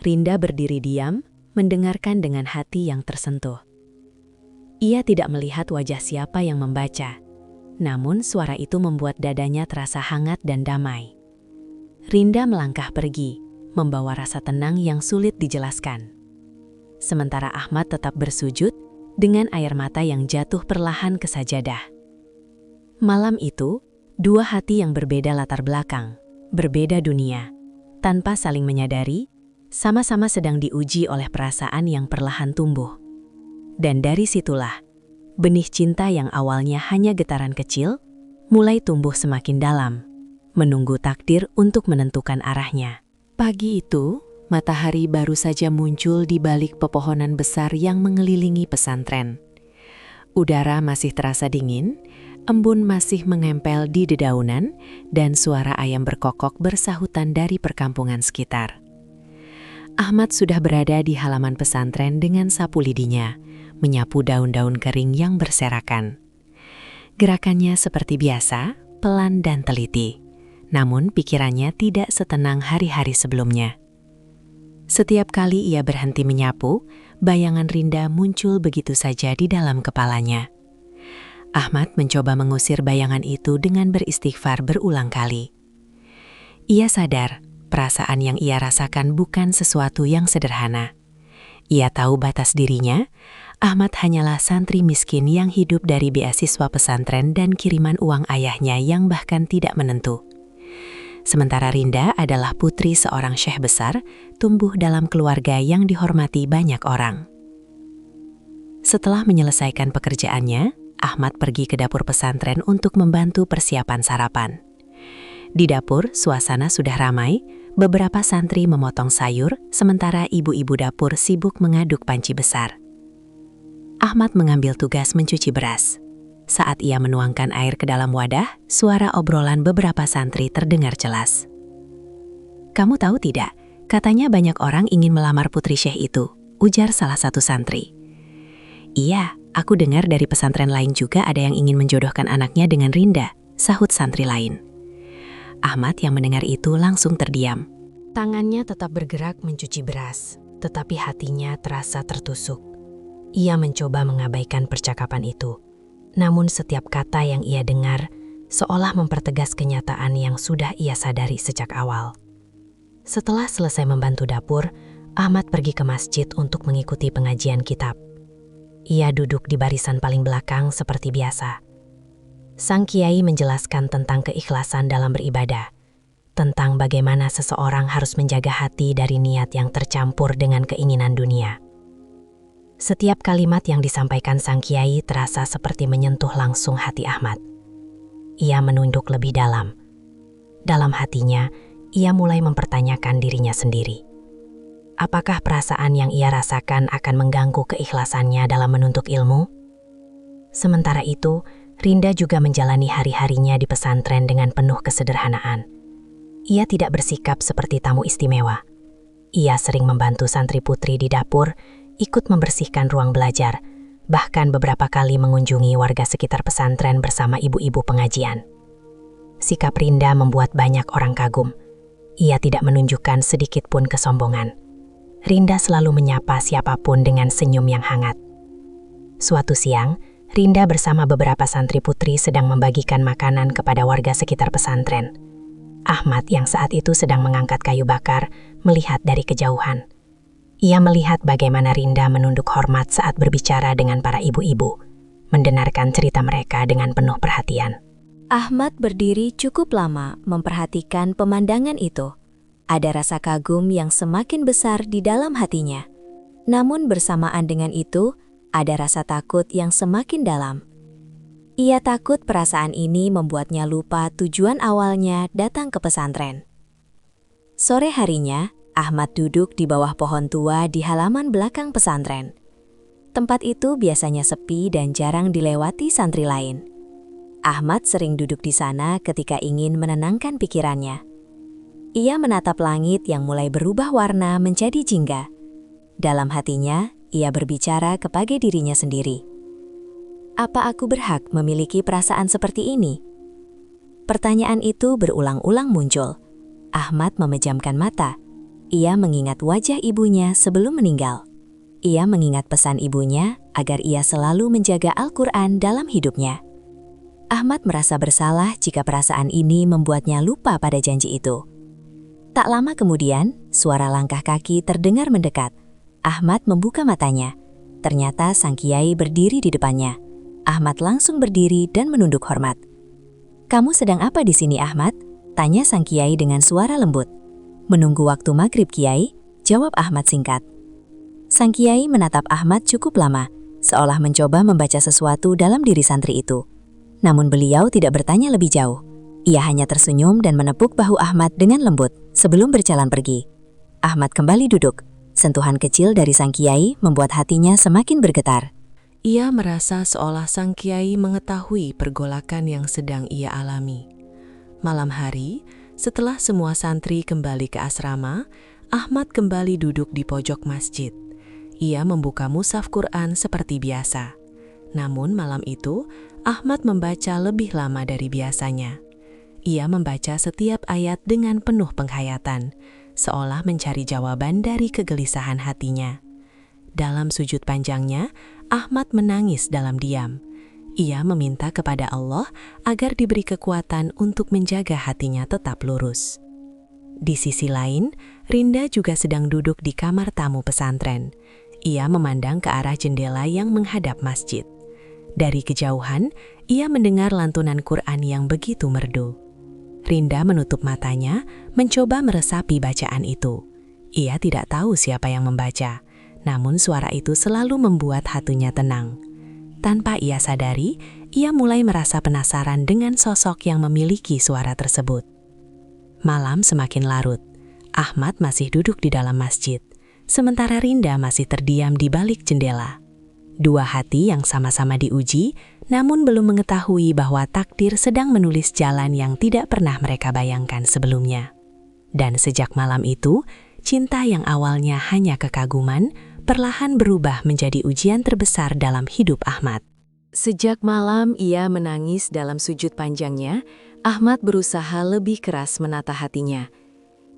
Rinda berdiri diam, mendengarkan dengan hati yang tersentuh. Ia tidak melihat wajah siapa yang membaca, namun suara itu membuat dadanya terasa hangat dan damai. Rinda melangkah pergi, membawa rasa tenang yang sulit dijelaskan. Sementara Ahmad tetap bersujud dengan air mata yang jatuh perlahan ke sajadah. Malam itu, dua hati yang berbeda latar belakang, berbeda dunia, tanpa saling menyadari, sama-sama sedang diuji oleh perasaan yang perlahan tumbuh. Dan dari situlah, benih cinta yang awalnya hanya getaran kecil, mulai tumbuh semakin dalam, menunggu takdir untuk menentukan arahnya. Pagi itu, matahari baru saja muncul di balik pepohonan besar yang mengelilingi pesantren. Udara masih terasa dingin, embun masih mengempel di dedaunan, dan suara ayam berkokok bersahutan dari perkampungan sekitar. Ahmad sudah berada di halaman pesantren dengan sapu lidinya, menyapu daun-daun kering yang berserakan. Gerakannya seperti biasa, pelan dan teliti, namun pikirannya tidak setenang hari-hari sebelumnya. Setiap kali ia berhenti menyapu, bayangan Rinda muncul begitu saja di dalam kepalanya. Ahmad mencoba mengusir bayangan itu dengan beristighfar berulang kali. Ia sadar, perasaan yang ia rasakan bukan sesuatu yang sederhana. Ia tahu batas dirinya, Ahmad hanyalah santri miskin yang hidup dari beasiswa pesantren dan kiriman uang ayahnya yang bahkan tidak menentu. Sementara Rinda adalah putri seorang syekh besar, tumbuh dalam keluarga yang dihormati banyak orang. Setelah menyelesaikan pekerjaannya, Ahmad pergi ke dapur pesantren untuk membantu persiapan sarapan. Di dapur, suasana sudah ramai, beberapa santri memotong sayur, sementara ibu-ibu dapur sibuk mengaduk panci besar. Ahmad mengambil tugas mencuci beras. Saat ia menuangkan air ke dalam wadah, suara obrolan beberapa santri terdengar jelas. "Kamu tahu tidak, katanya banyak orang ingin melamar putri syekh itu," ujar salah satu santri. "Iya, aku dengar dari pesantren lain juga ada yang ingin menjodohkan anaknya dengan Rinda," sahut santri lain. Ahmad yang mendengar itu langsung terdiam. Tangannya tetap bergerak mencuci beras, tetapi hatinya terasa tertusuk. Ia mencoba mengabaikan percakapan itu. Namun setiap kata yang ia dengar seolah mempertegas kenyataan yang sudah ia sadari sejak awal. Setelah selesai membantu dapur, Ahmad pergi ke masjid untuk mengikuti pengajian kitab. Ia duduk di barisan paling belakang seperti biasa. Sang kiai menjelaskan tentang keikhlasan dalam beribadah, tentang bagaimana seseorang harus menjaga hati dari niat yang tercampur dengan keinginan dunia. Setiap kalimat yang disampaikan sang kiai terasa seperti menyentuh langsung hati Ahmad. Ia menunduk lebih dalam, Dalam hatinya, ia mulai mempertanyakan dirinya sendiri. Apakah perasaan yang ia rasakan akan mengganggu keikhlasannya dalam menuntut ilmu? Sementara itu, Rinda juga menjalani hari-harinya di pesantren dengan penuh kesederhanaan. Ia tidak bersikap seperti tamu istimewa. Ia sering membantu santri putri di dapur, ikut membersihkan ruang belajar, bahkan beberapa kali mengunjungi warga sekitar pesantren bersama ibu-ibu pengajian. Sikap Rinda membuat banyak orang kagum. Ia tidak menunjukkan sedikit pun kesombongan. Rinda selalu menyapa siapapun dengan senyum yang hangat. Suatu siang, Rinda bersama beberapa santri putri sedang membagikan makanan kepada warga sekitar pesantren. Ahmad yang saat itu sedang mengangkat kayu bakar melihat dari kejauhan. Ia melihat bagaimana Rinda menunduk hormat saat berbicara dengan para ibu-ibu, mendengarkan cerita mereka dengan penuh perhatian. Ahmad berdiri cukup lama memperhatikan pemandangan itu. Ada rasa kagum yang semakin besar di dalam hatinya. Namun bersamaan dengan itu, ada rasa takut yang semakin dalam. Ia takut perasaan ini membuatnya lupa tujuan awalnya datang ke pesantren. Sore harinya, Ahmad duduk di bawah pohon tua di halaman belakang pesantren. Tempat itu biasanya sepi dan jarang dilewati santri lain. Ahmad sering duduk di sana ketika ingin menenangkan pikirannya. Ia menatap langit yang mulai berubah warna menjadi jingga. Dalam hatinya, ia berbicara kepada dirinya sendiri. Apa aku berhak memiliki perasaan seperti ini? Pertanyaan itu berulang-ulang muncul. Ahmad memejamkan mata. Ia mengingat wajah ibunya sebelum meninggal. Ia mengingat pesan ibunya agar ia selalu menjaga Al-Quran dalam hidupnya. Ahmad merasa bersalah jika perasaan ini membuatnya lupa pada janji itu. Tak lama kemudian, suara langkah kaki terdengar mendekat. Ahmad membuka matanya. Ternyata sang kiai berdiri di depannya. Ahmad langsung berdiri dan menunduk hormat. "Kamu sedang apa di sini, Ahmad?" tanya sang kiai dengan suara lembut. "Menunggu waktu maghrib, Kiai," jawab Ahmad singkat. Sang kiai menatap Ahmad cukup lama, seolah mencoba membaca sesuatu dalam diri santri itu. Namun beliau tidak bertanya lebih jauh. Ia hanya tersenyum dan menepuk bahu Ahmad dengan lembut sebelum berjalan pergi. Ahmad kembali duduk. Sentuhan kecil dari sang kiai membuat hatinya semakin bergetar. Ia merasa seolah sang kiai mengetahui pergolakan yang sedang ia alami. Malam hari, setelah semua santri kembali ke asrama, Ahmad kembali duduk di pojok masjid. Ia membuka mushaf Quran seperti biasa. Namun malam itu, Ahmad membaca lebih lama dari biasanya. Ia membaca setiap ayat dengan penuh penghayatan, seolah mencari jawaban dari kegelisahan hatinya. Dalam sujud panjangnya, Ahmad menangis dalam diam. Ia meminta kepada Allah agar diberi kekuatan untuk menjaga hatinya tetap lurus. Di sisi lain, Rinda juga sedang duduk di kamar tamu pesantren. Ia memandang ke arah jendela yang menghadap masjid. Dari kejauhan, ia mendengar lantunan Quran yang begitu merdu. Rinda menutup matanya, mencoba meresapi bacaan itu. Ia tidak tahu siapa yang membaca, namun suara itu selalu membuat hatinya tenang. Tanpa ia sadari, ia mulai merasa penasaran dengan sosok yang memiliki suara tersebut. Malam semakin larut. Ahmad masih duduk di dalam masjid, sementara Rinda masih terdiam di balik jendela. Dua hati yang sama-sama diuji, namun belum mengetahui bahwa takdir sedang menulis jalan yang tidak pernah mereka bayangkan sebelumnya. Dan sejak malam itu, cinta yang awalnya hanya kekaguman, perlahan berubah menjadi ujian terbesar dalam hidup Ahmad. Sejak malam ia menangis dalam sujud panjangnya, Ahmad berusaha lebih keras menata hatinya.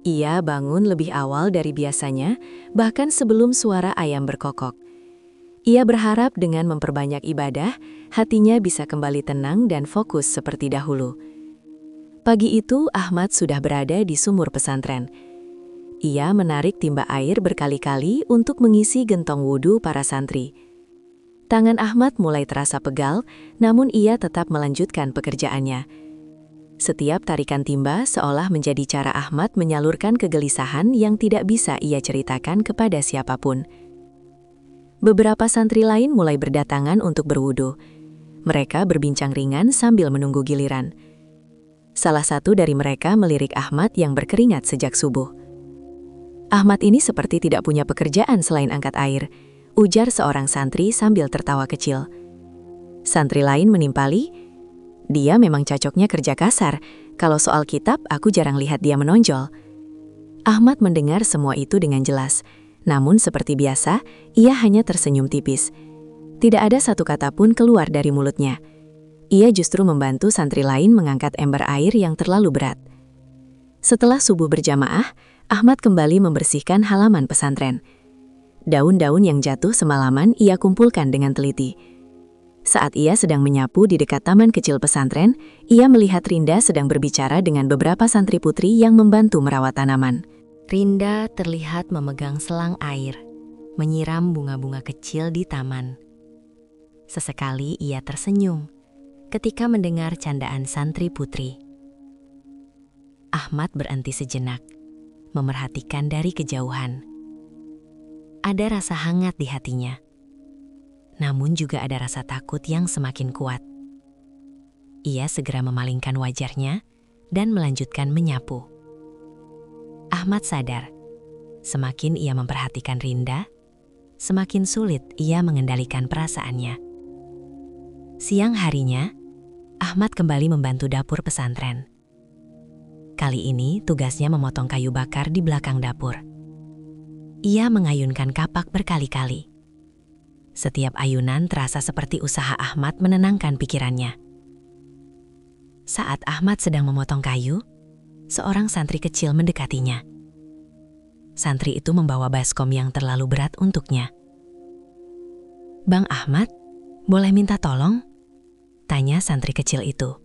Ia bangun lebih awal dari biasanya, bahkan sebelum suara ayam berkokok. Ia berharap dengan memperbanyak ibadah, hatinya bisa kembali tenang dan fokus seperti dahulu. Pagi itu, Ahmad sudah berada di sumur pesantren. Ia menarik timba air berkali-kali untuk mengisi gentong wudhu para santri. Tangan Ahmad mulai terasa pegal, namun ia tetap melanjutkan pekerjaannya. Setiap tarikan timba seolah menjadi cara Ahmad menyalurkan kegelisahan yang tidak bisa ia ceritakan kepada siapapun. Beberapa santri lain mulai berdatangan untuk berwudu. Mereka berbincang ringan sambil menunggu giliran. Salah satu dari mereka melirik Ahmad yang berkeringat sejak subuh. Ahmad ini seperti tidak punya pekerjaan selain angkat air, ujar seorang santri sambil tertawa kecil. Santri lain menimpali, dia memang cocoknya kerja kasar, kalau soal kitab aku jarang lihat dia menonjol. Ahmad mendengar semua itu dengan jelas, namun seperti biasa, ia hanya tersenyum tipis. Tidak ada satu kata pun keluar dari mulutnya. Ia justru membantu santri lain mengangkat ember air yang terlalu berat. Setelah subuh berjamaah, Ahmad kembali membersihkan halaman pesantren. Daun-daun yang jatuh semalaman ia kumpulkan dengan teliti. Saat ia sedang menyapu di dekat taman kecil pesantren, ia melihat Rinda sedang berbicara dengan beberapa santri putri yang membantu merawat tanaman. Rinda terlihat memegang selang air, menyiram bunga-bunga kecil di taman. Sesekali ia tersenyum ketika mendengar candaan santri putri. Ahmad berhenti sejenak, memerhatikan dari kejauhan. Ada rasa hangat di hatinya, namun juga ada rasa takut yang semakin kuat. Ia segera memalingkan wajahnya dan melanjutkan menyapu. Ahmad sadar, semakin ia memperhatikan Rinda, semakin sulit ia mengendalikan perasaannya. Siang harinya, Ahmad kembali membantu dapur pesantren. Kali ini tugasnya memotong kayu bakar di belakang dapur. Ia mengayunkan kapak berkali-kali. Setiap ayunan terasa seperti usaha Ahmad menenangkan pikirannya. Saat Ahmad sedang memotong kayu, seorang santri kecil mendekatinya. Santri itu membawa baskom yang terlalu berat untuknya. "Bang Ahmad, boleh minta tolong?" tanya santri kecil itu.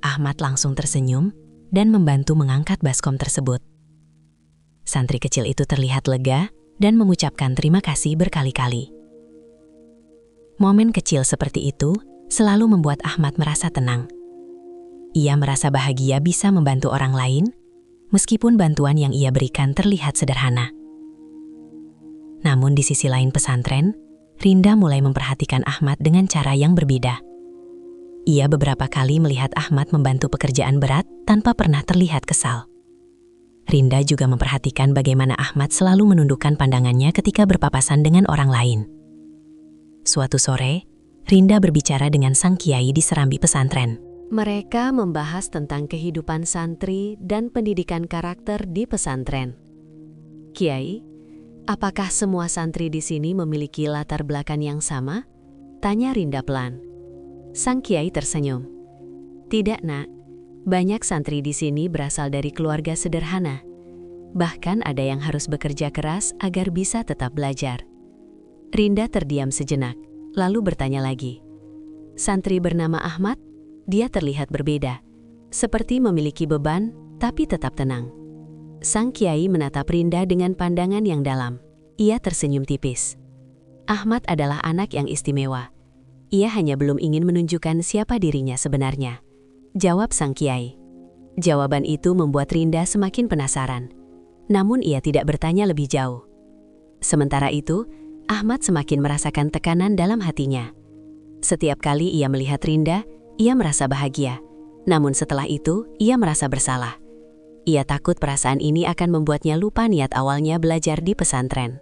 Ahmad langsung tersenyum dan membantu mengangkat baskom tersebut. Santri kecil itu terlihat lega dan mengucapkan terima kasih berkali-kali. Momen kecil seperti itu selalu membuat Ahmad merasa tenang. Ia merasa bahagia bisa membantu orang lain, meskipun bantuan yang ia berikan terlihat sederhana. Namun di sisi lain pesantren, Rinda mulai memperhatikan Ahmad dengan cara yang berbeda. Ia beberapa kali melihat Ahmad membantu pekerjaan berat tanpa pernah terlihat kesal. Rinda juga memperhatikan bagaimana Ahmad selalu menundukkan pandangannya ketika berpapasan dengan orang lain. Suatu sore, Rinda berbicara dengan sang kiai di serambi pesantren. Mereka membahas tentang kehidupan santri dan pendidikan karakter di pesantren. "Kiai, apakah semua santri di sini memiliki latar belakang yang sama?" tanya Rinda pelan. Sang kiai tersenyum. "Tidak, Nak. Banyak santri di sini berasal dari keluarga sederhana. Bahkan ada yang harus bekerja keras agar bisa tetap belajar." Rinda terdiam sejenak, lalu bertanya lagi. "Santri bernama Ahmad?" Dia terlihat berbeda, seperti memiliki beban, tapi tetap tenang. Sang kiai menatap Rinda dengan pandangan yang dalam. Ia tersenyum tipis. Ahmad adalah anak yang istimewa. Ia hanya belum ingin menunjukkan siapa dirinya sebenarnya, jawab sang kiai. Jawaban itu membuat Rinda semakin penasaran. Namun ia tidak bertanya lebih jauh. Sementara itu, Ahmad semakin merasakan tekanan dalam hatinya. Setiap kali ia melihat Rinda, ia merasa bahagia. Namun setelah itu, ia merasa bersalah. Ia takut perasaan ini akan membuatnya lupa niat awalnya belajar di pesantren.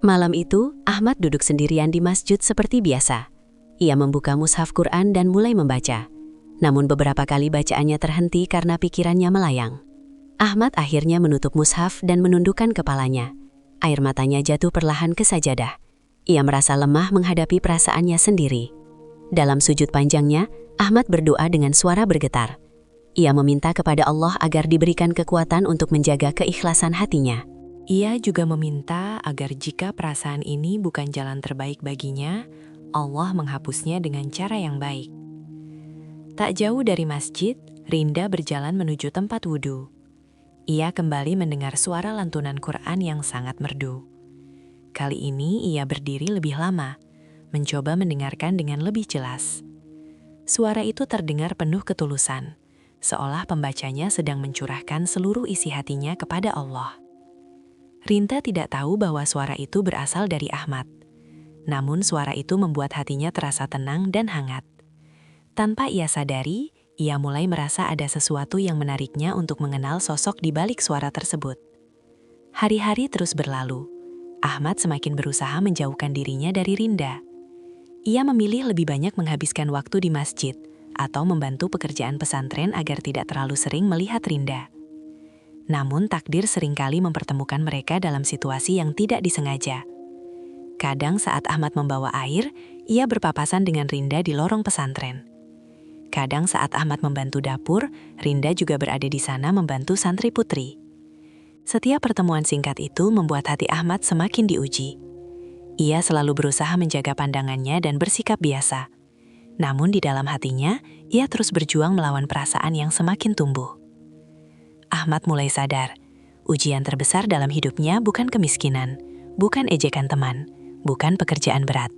Malam itu, Ahmad duduk sendirian di masjid seperti biasa. Ia membuka mushaf Quran dan mulai membaca. Namun beberapa kali bacaannya terhenti karena pikirannya melayang. Ahmad akhirnya menutup mushaf dan menundukkan kepalanya. Air matanya jatuh perlahan ke sajadah. Ia merasa lemah menghadapi perasaannya sendiri. Dalam sujud panjangnya, Ahmad berdoa dengan suara bergetar. Ia meminta kepada Allah agar diberikan kekuatan untuk menjaga keikhlasan hatinya. Ia juga meminta agar jika perasaan ini bukan jalan terbaik baginya, Allah menghapusnya dengan cara yang baik. Tak jauh dari masjid, Rinda berjalan menuju tempat wudhu. Ia kembali mendengar suara lantunan Quran yang sangat merdu. Kali ini ia berdiri lebih lama, mencoba mendengarkan dengan lebih jelas. Suara itu terdengar penuh ketulusan, seolah pembacanya sedang mencurahkan seluruh isi hatinya kepada Allah. Rinda tidak tahu bahwa suara itu berasal dari Ahmad. Namun suara itu membuat hatinya terasa tenang dan hangat. Tanpa ia sadari, ia mulai merasa ada sesuatu yang menariknya untuk mengenal sosok di balik suara tersebut. Hari-hari terus berlalu. Ahmad semakin berusaha menjauhkan dirinya dari Rinda. Ia memilih lebih banyak menghabiskan waktu di masjid atau membantu pekerjaan pesantren agar tidak terlalu sering melihat Rinda. Namun takdir seringkali mempertemukan mereka dalam situasi yang tidak disengaja. Kadang saat Ahmad membawa air, ia berpapasan dengan Rinda di lorong pesantren. Kadang saat Ahmad membantu dapur, Rinda juga berada di sana membantu santri putri. Setiap pertemuan singkat itu membuat hati Ahmad semakin diuji. Ia selalu berusaha menjaga pandangannya dan bersikap biasa. Namun di dalam hatinya, ia terus berjuang melawan perasaan yang semakin tumbuh. Ahmad mulai sadar, ujian terbesar dalam hidupnya bukan kemiskinan, bukan ejekan teman, bukan pekerjaan berat,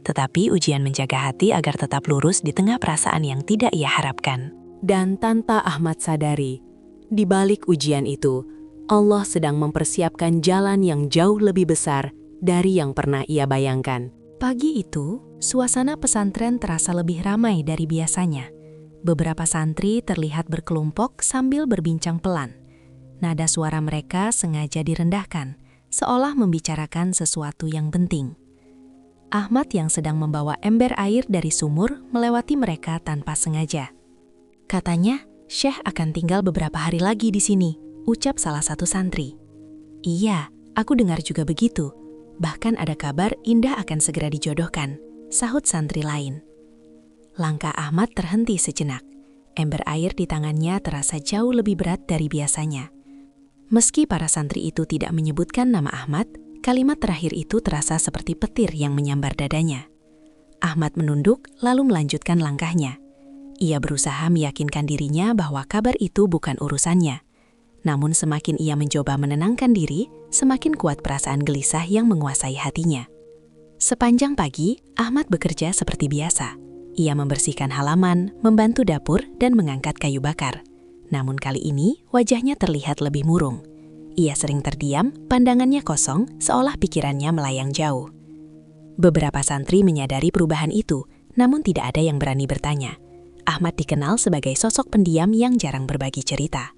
tetapi ujian menjaga hati agar tetap lurus di tengah perasaan yang tidak ia harapkan. Dan tanpa Ahmad sadari, di balik ujian itu, Allah sedang mempersiapkan jalan yang jauh lebih besar dari yang pernah ia bayangkan. Pagi itu, suasana pesantren terasa lebih ramai dari biasanya. Beberapa santri terlihat berkelompok sambil berbincang pelan. Nada suara mereka sengaja direndahkan, seolah membicarakan sesuatu yang penting. Ahmad yang sedang membawa ember air dari sumur melewati mereka tanpa sengaja. Katanya, Syekh akan tinggal beberapa hari lagi di sini, ucap salah satu santri. Iya, aku dengar juga begitu. Bahkan ada kabar Indah akan segera dijodohkan, sahut santri lain. Langkah Ahmad terhenti sejenak. Ember air di tangannya terasa jauh lebih berat dari biasanya. Meski para santri itu tidak menyebutkan nama Ahmad, kalimat terakhir itu terasa seperti petir yang menyambar dadanya. Ahmad menunduk lalu melanjutkan langkahnya. Ia berusaha meyakinkan dirinya bahwa kabar itu bukan urusannya. Namun semakin ia mencoba menenangkan diri, semakin kuat perasaan gelisah yang menguasai hatinya. Sepanjang pagi, Ahmad bekerja seperti biasa. Ia membersihkan halaman, membantu dapur, dan mengangkat kayu bakar. Namun kali ini, wajahnya terlihat lebih murung. Ia sering terdiam, pandangannya kosong, seolah pikirannya melayang jauh. Beberapa santri menyadari perubahan itu, namun tidak ada yang berani bertanya. Ahmad dikenal sebagai sosok pendiam yang jarang berbagi cerita.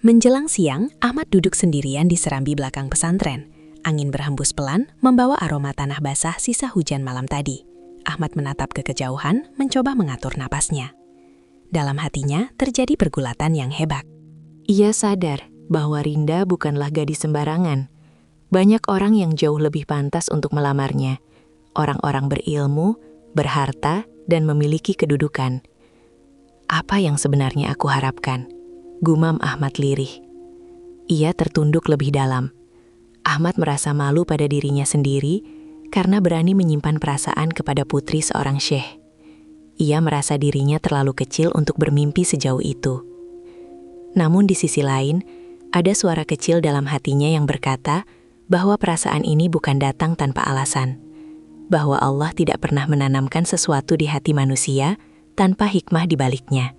Menjelang siang, Ahmad duduk sendirian di serambi belakang pesantren. Angin berhembus pelan, membawa aroma tanah basah sisa hujan malam tadi. Ahmad menatap ke kejauhan, mencoba mengatur napasnya. Dalam hatinya terjadi pergulatan yang hebat. Ia sadar bahwa Rinda bukanlah gadis sembarangan. Banyak orang yang jauh lebih pantas untuk melamarnya. Orang-orang berilmu, berharta, dan memiliki kedudukan. Apa yang sebenarnya aku harapkan? Gumam Ahmad lirih. Ia tertunduk lebih dalam. Ahmad merasa malu pada dirinya sendiri karena berani menyimpan perasaan kepada putri seorang syekh. Ia merasa dirinya terlalu kecil untuk bermimpi sejauh itu. Namun di sisi lain, ada suara kecil dalam hatinya yang berkata bahwa perasaan ini bukan datang tanpa alasan. Bahwa Allah tidak pernah menanamkan sesuatu di hati manusia tanpa hikmah di baliknya.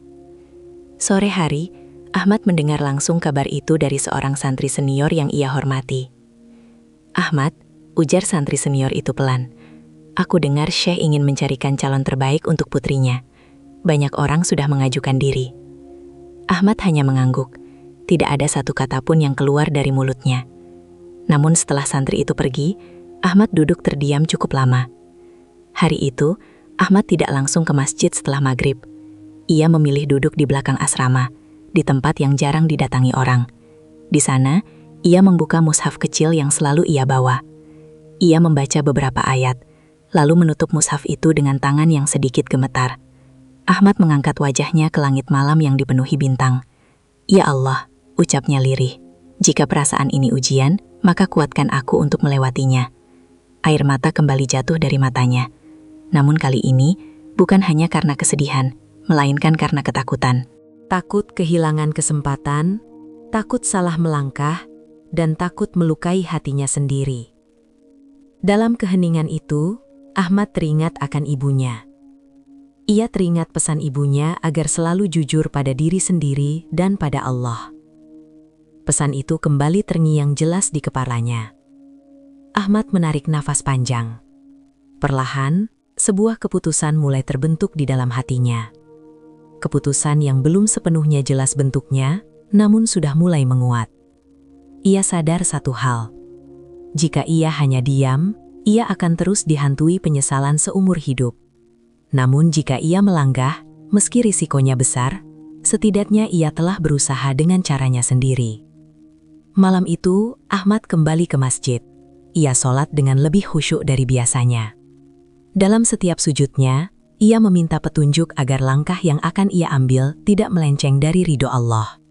Sore hari, Ahmad mendengar langsung kabar itu dari seorang santri senior yang ia hormati. Ahmad, ujar santri senior itu pelan. Aku dengar Syekh ingin mencarikan calon terbaik untuk putrinya. Banyak orang sudah mengajukan diri. Ahmad hanya mengangguk. Tidak ada satu kata pun yang keluar dari mulutnya. Namun setelah santri itu pergi, Ahmad duduk terdiam cukup lama. Hari itu, Ahmad tidak langsung ke masjid setelah maghrib. Ia memilih duduk di belakang asrama, di tempat yang jarang didatangi orang. Di sana, ia membuka mushaf kecil yang selalu ia bawa. Ia membaca beberapa ayat, lalu menutup mushaf itu dengan tangan yang sedikit gemetar. Ahmad mengangkat wajahnya ke langit malam yang dipenuhi bintang. Ya Allah, ucapnya lirih. Jika perasaan ini ujian, maka kuatkan aku untuk melewatinya. Air mata kembali jatuh dari matanya. Namun kali ini, bukan hanya karena kesedihan, melainkan karena ketakutan. Takut kehilangan kesempatan, takut salah melangkah, dan takut melukai hatinya sendiri. Dalam keheningan itu, Ahmad teringat akan ibunya. Ia teringat pesan ibunya agar selalu jujur pada diri sendiri dan pada Allah. Pesan itu kembali terngiang jelas di kepalanya. Ahmad menarik nafas panjang. Perlahan, sebuah keputusan mulai terbentuk di dalam hatinya. keputusan yang belum sepenuhnya jelas bentuknya, namun sudah mulai menguat. Ia sadar satu hal. Jika ia hanya diam, ia akan terus dihantui penyesalan seumur hidup. Namun jika ia melangkah, meski risikonya besar, setidaknya ia telah berusaha dengan caranya sendiri. Malam itu, Ahmad kembali ke masjid. Ia sholat dengan lebih khusyuk dari biasanya. Dalam setiap sujudnya, ia meminta petunjuk agar langkah yang akan ia ambil tidak melenceng dari ridho Allah.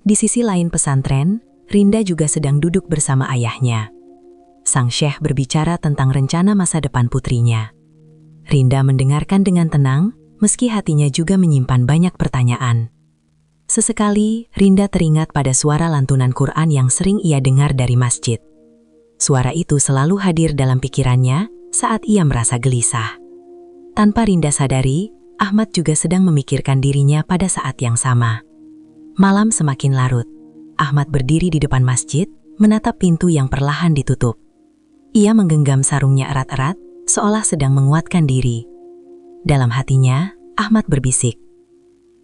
Di sisi lain pesantren, Rinda juga sedang duduk bersama ayahnya. Sang syekh berbicara tentang rencana masa depan putrinya. Rinda mendengarkan dengan tenang, meski hatinya juga menyimpan banyak pertanyaan. Sesekali, Rinda teringat pada suara lantunan Quran yang sering ia dengar dari masjid. Suara itu selalu hadir dalam pikirannya saat ia merasa gelisah. Tanpa Rinda sadari, Ahmad juga sedang memikirkan dirinya pada saat yang sama. Malam semakin larut. Ahmad berdiri di depan masjid, menatap pintu yang perlahan ditutup. Ia menggenggam sarungnya erat-erat, seolah sedang menguatkan diri. Dalam hatinya, Ahmad berbisik,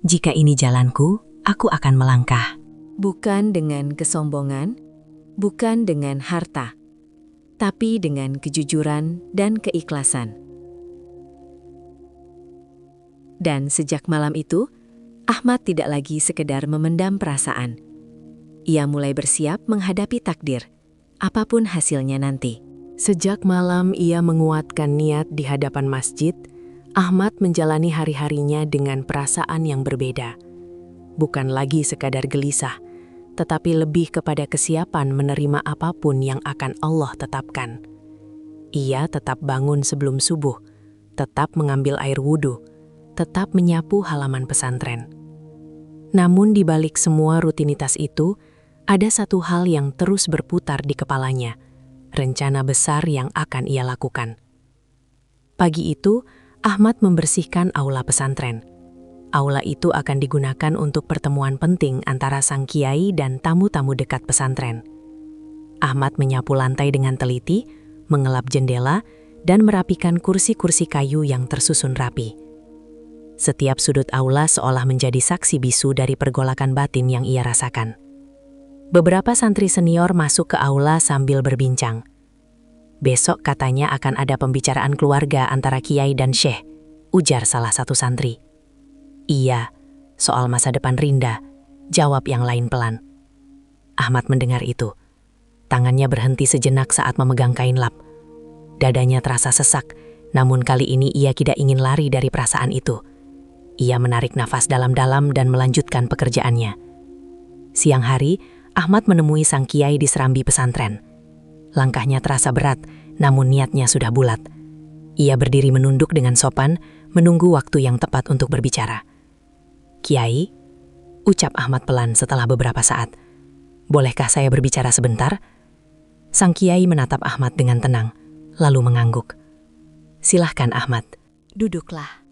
"Jika ini jalanku, aku akan melangkah." Bukan dengan kesombongan, bukan dengan harta, tapi dengan kejujuran dan keikhlasan. Dan sejak malam itu, Ahmad tidak lagi sekedar memendam perasaan. Ia mulai bersiap menghadapi takdir, apapun hasilnya nanti. Sejak malam ia menguatkan niat di hadapan masjid, Ahmad menjalani hari-harinya dengan perasaan yang berbeda. Bukan lagi sekadar gelisah, tetapi lebih kepada kesiapan menerima apapun yang akan Allah tetapkan. Ia tetap bangun sebelum subuh, tetap mengambil air wudhu, tetap menyapu halaman pesantren. Namun di balik semua rutinitas itu, ada satu hal yang terus berputar di kepalanya, rencana besar yang akan ia lakukan. Pagi itu, Ahmad membersihkan aula pesantren. Aula itu akan digunakan untuk pertemuan penting antara sang kiai dan tamu-tamu dekat pesantren. Ahmad menyapu lantai dengan teliti, mengelap jendela, dan merapikan kursi-kursi kayu yang tersusun rapi. Setiap sudut aula seolah menjadi saksi bisu dari pergolakan batin yang ia rasakan. Beberapa santri senior masuk ke aula sambil berbincang. Besok katanya akan ada pembicaraan keluarga antara kiai dan syekh, ujar salah satu santri. Iya, soal masa depan Rinda, jawab yang lain pelan. Ahmad mendengar itu. Tangannya berhenti sejenak saat memegang kain lap. Dadanya terasa sesak, namun kali ini ia tidak ingin lari dari perasaan itu. Ia menarik nafas dalam-dalam dan melanjutkan pekerjaannya. Siang hari, Ahmad menemui sang kiai di serambi pesantren. Langkahnya terasa berat, namun niatnya sudah bulat. Ia berdiri menunduk dengan sopan, menunggu waktu yang tepat untuk berbicara. "Kiai," ucap Ahmad pelan setelah beberapa saat. "Bolehkah saya berbicara sebentar?" Sang kiai menatap Ahmad dengan tenang, lalu mengangguk. "Silahkan Ahmad." Duduklah.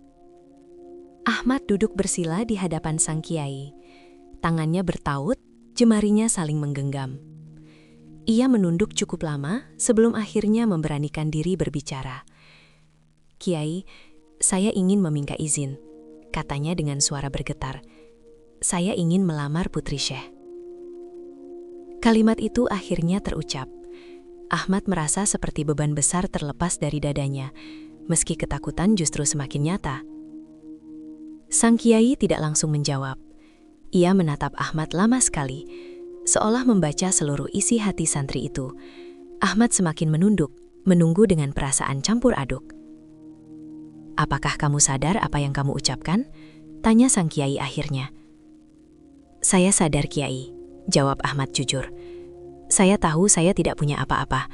Ahmad duduk bersila di hadapan sang kiai. Tangannya bertaut, jemarinya saling menggenggam. Ia menunduk cukup lama sebelum akhirnya memberanikan diri berbicara. "Kiai, saya ingin meminta izin," katanya dengan suara bergetar. "Saya ingin melamar Putri Syekh." Kalimat itu akhirnya terucap. Ahmad merasa seperti beban besar terlepas dari dadanya, meski ketakutan justru semakin nyata. Sang kiai tidak langsung menjawab. Ia menatap Ahmad lama sekali, seolah membaca seluruh isi hati santri itu. Ahmad semakin menunduk, menunggu dengan perasaan campur aduk. "Apakah kamu sadar apa yang kamu ucapkan?" tanya sang kiai akhirnya. "Saya sadar, Kiai," jawab Ahmad jujur. "Saya tahu saya tidak punya apa-apa.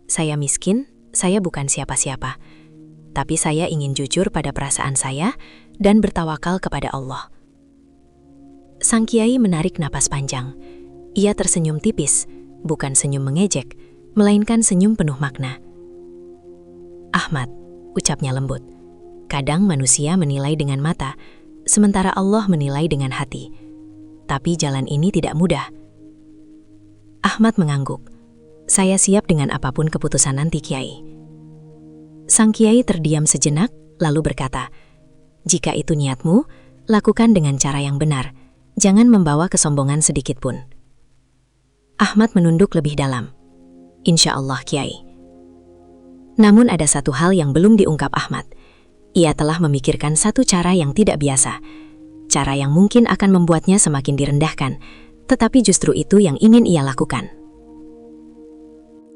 Saya miskin, saya bukan siapa-siapa. Tapi saya ingin jujur pada perasaan saya dan bertawakal kepada Allah." Sang kiai menarik napas panjang. Ia tersenyum tipis, bukan senyum mengejek, melainkan senyum penuh makna. "Ahmad," ucapnya lembut, "kadang manusia menilai dengan mata, sementara Allah menilai dengan hati. Tapi jalan ini tidak mudah." Ahmad mengangguk. "Saya siap dengan apapun keputusan nanti, Kiai." Sang kiai terdiam sejenak, lalu berkata, "Jika itu niatmu, Lakukan dengan cara yang benar. Jangan membawa kesombongan sedikit pun. Ahmad menunduk lebih dalam. Insya Allah, Kiai. Namun ada satu hal yang belum diungkap Ahmad. Ia telah memikirkan satu cara yang tidak biasa. Cara yang mungkin akan membuatnya semakin direndahkan, tetapi justru itu yang ingin ia lakukan.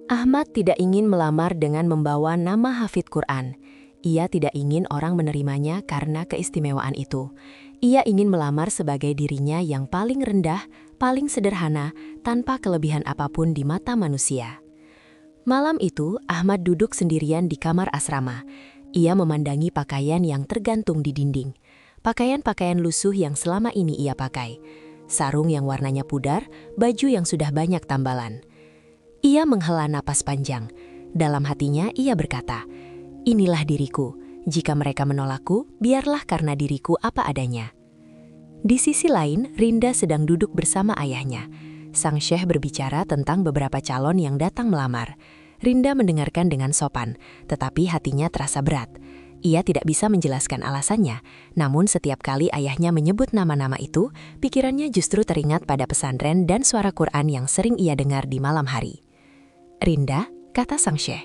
Ahmad tidak ingin melamar dengan membawa nama hafidz Quran. Ia tidak ingin orang menerimanya karena keistimewaan itu. Ia ingin melamar sebagai dirinya yang paling rendah, paling sederhana, tanpa kelebihan apapun di mata manusia. Malam itu, Ahmad duduk sendirian di kamar asrama. Ia memandangi pakaian yang tergantung di dinding. Pakaian-pakaian lusuh yang selama ini ia pakai. Sarung yang warnanya pudar, baju yang sudah banyak tambalan. Ia menghela napas panjang. Dalam hatinya ia berkata, "Inilah diriku. Jika mereka menolakku, biarlah karena diriku apa adanya." Di sisi lain, Rinda sedang duduk bersama ayahnya. Sang syekh berbicara tentang beberapa calon yang datang melamar. Rinda mendengarkan dengan sopan, tetapi hatinya terasa berat. Ia tidak bisa menjelaskan alasannya, namun setiap kali ayahnya menyebut nama-nama itu, pikirannya justru teringat pada pesantren dan suara Quran yang sering ia dengar di malam hari. "Rinda," kata sang syekh,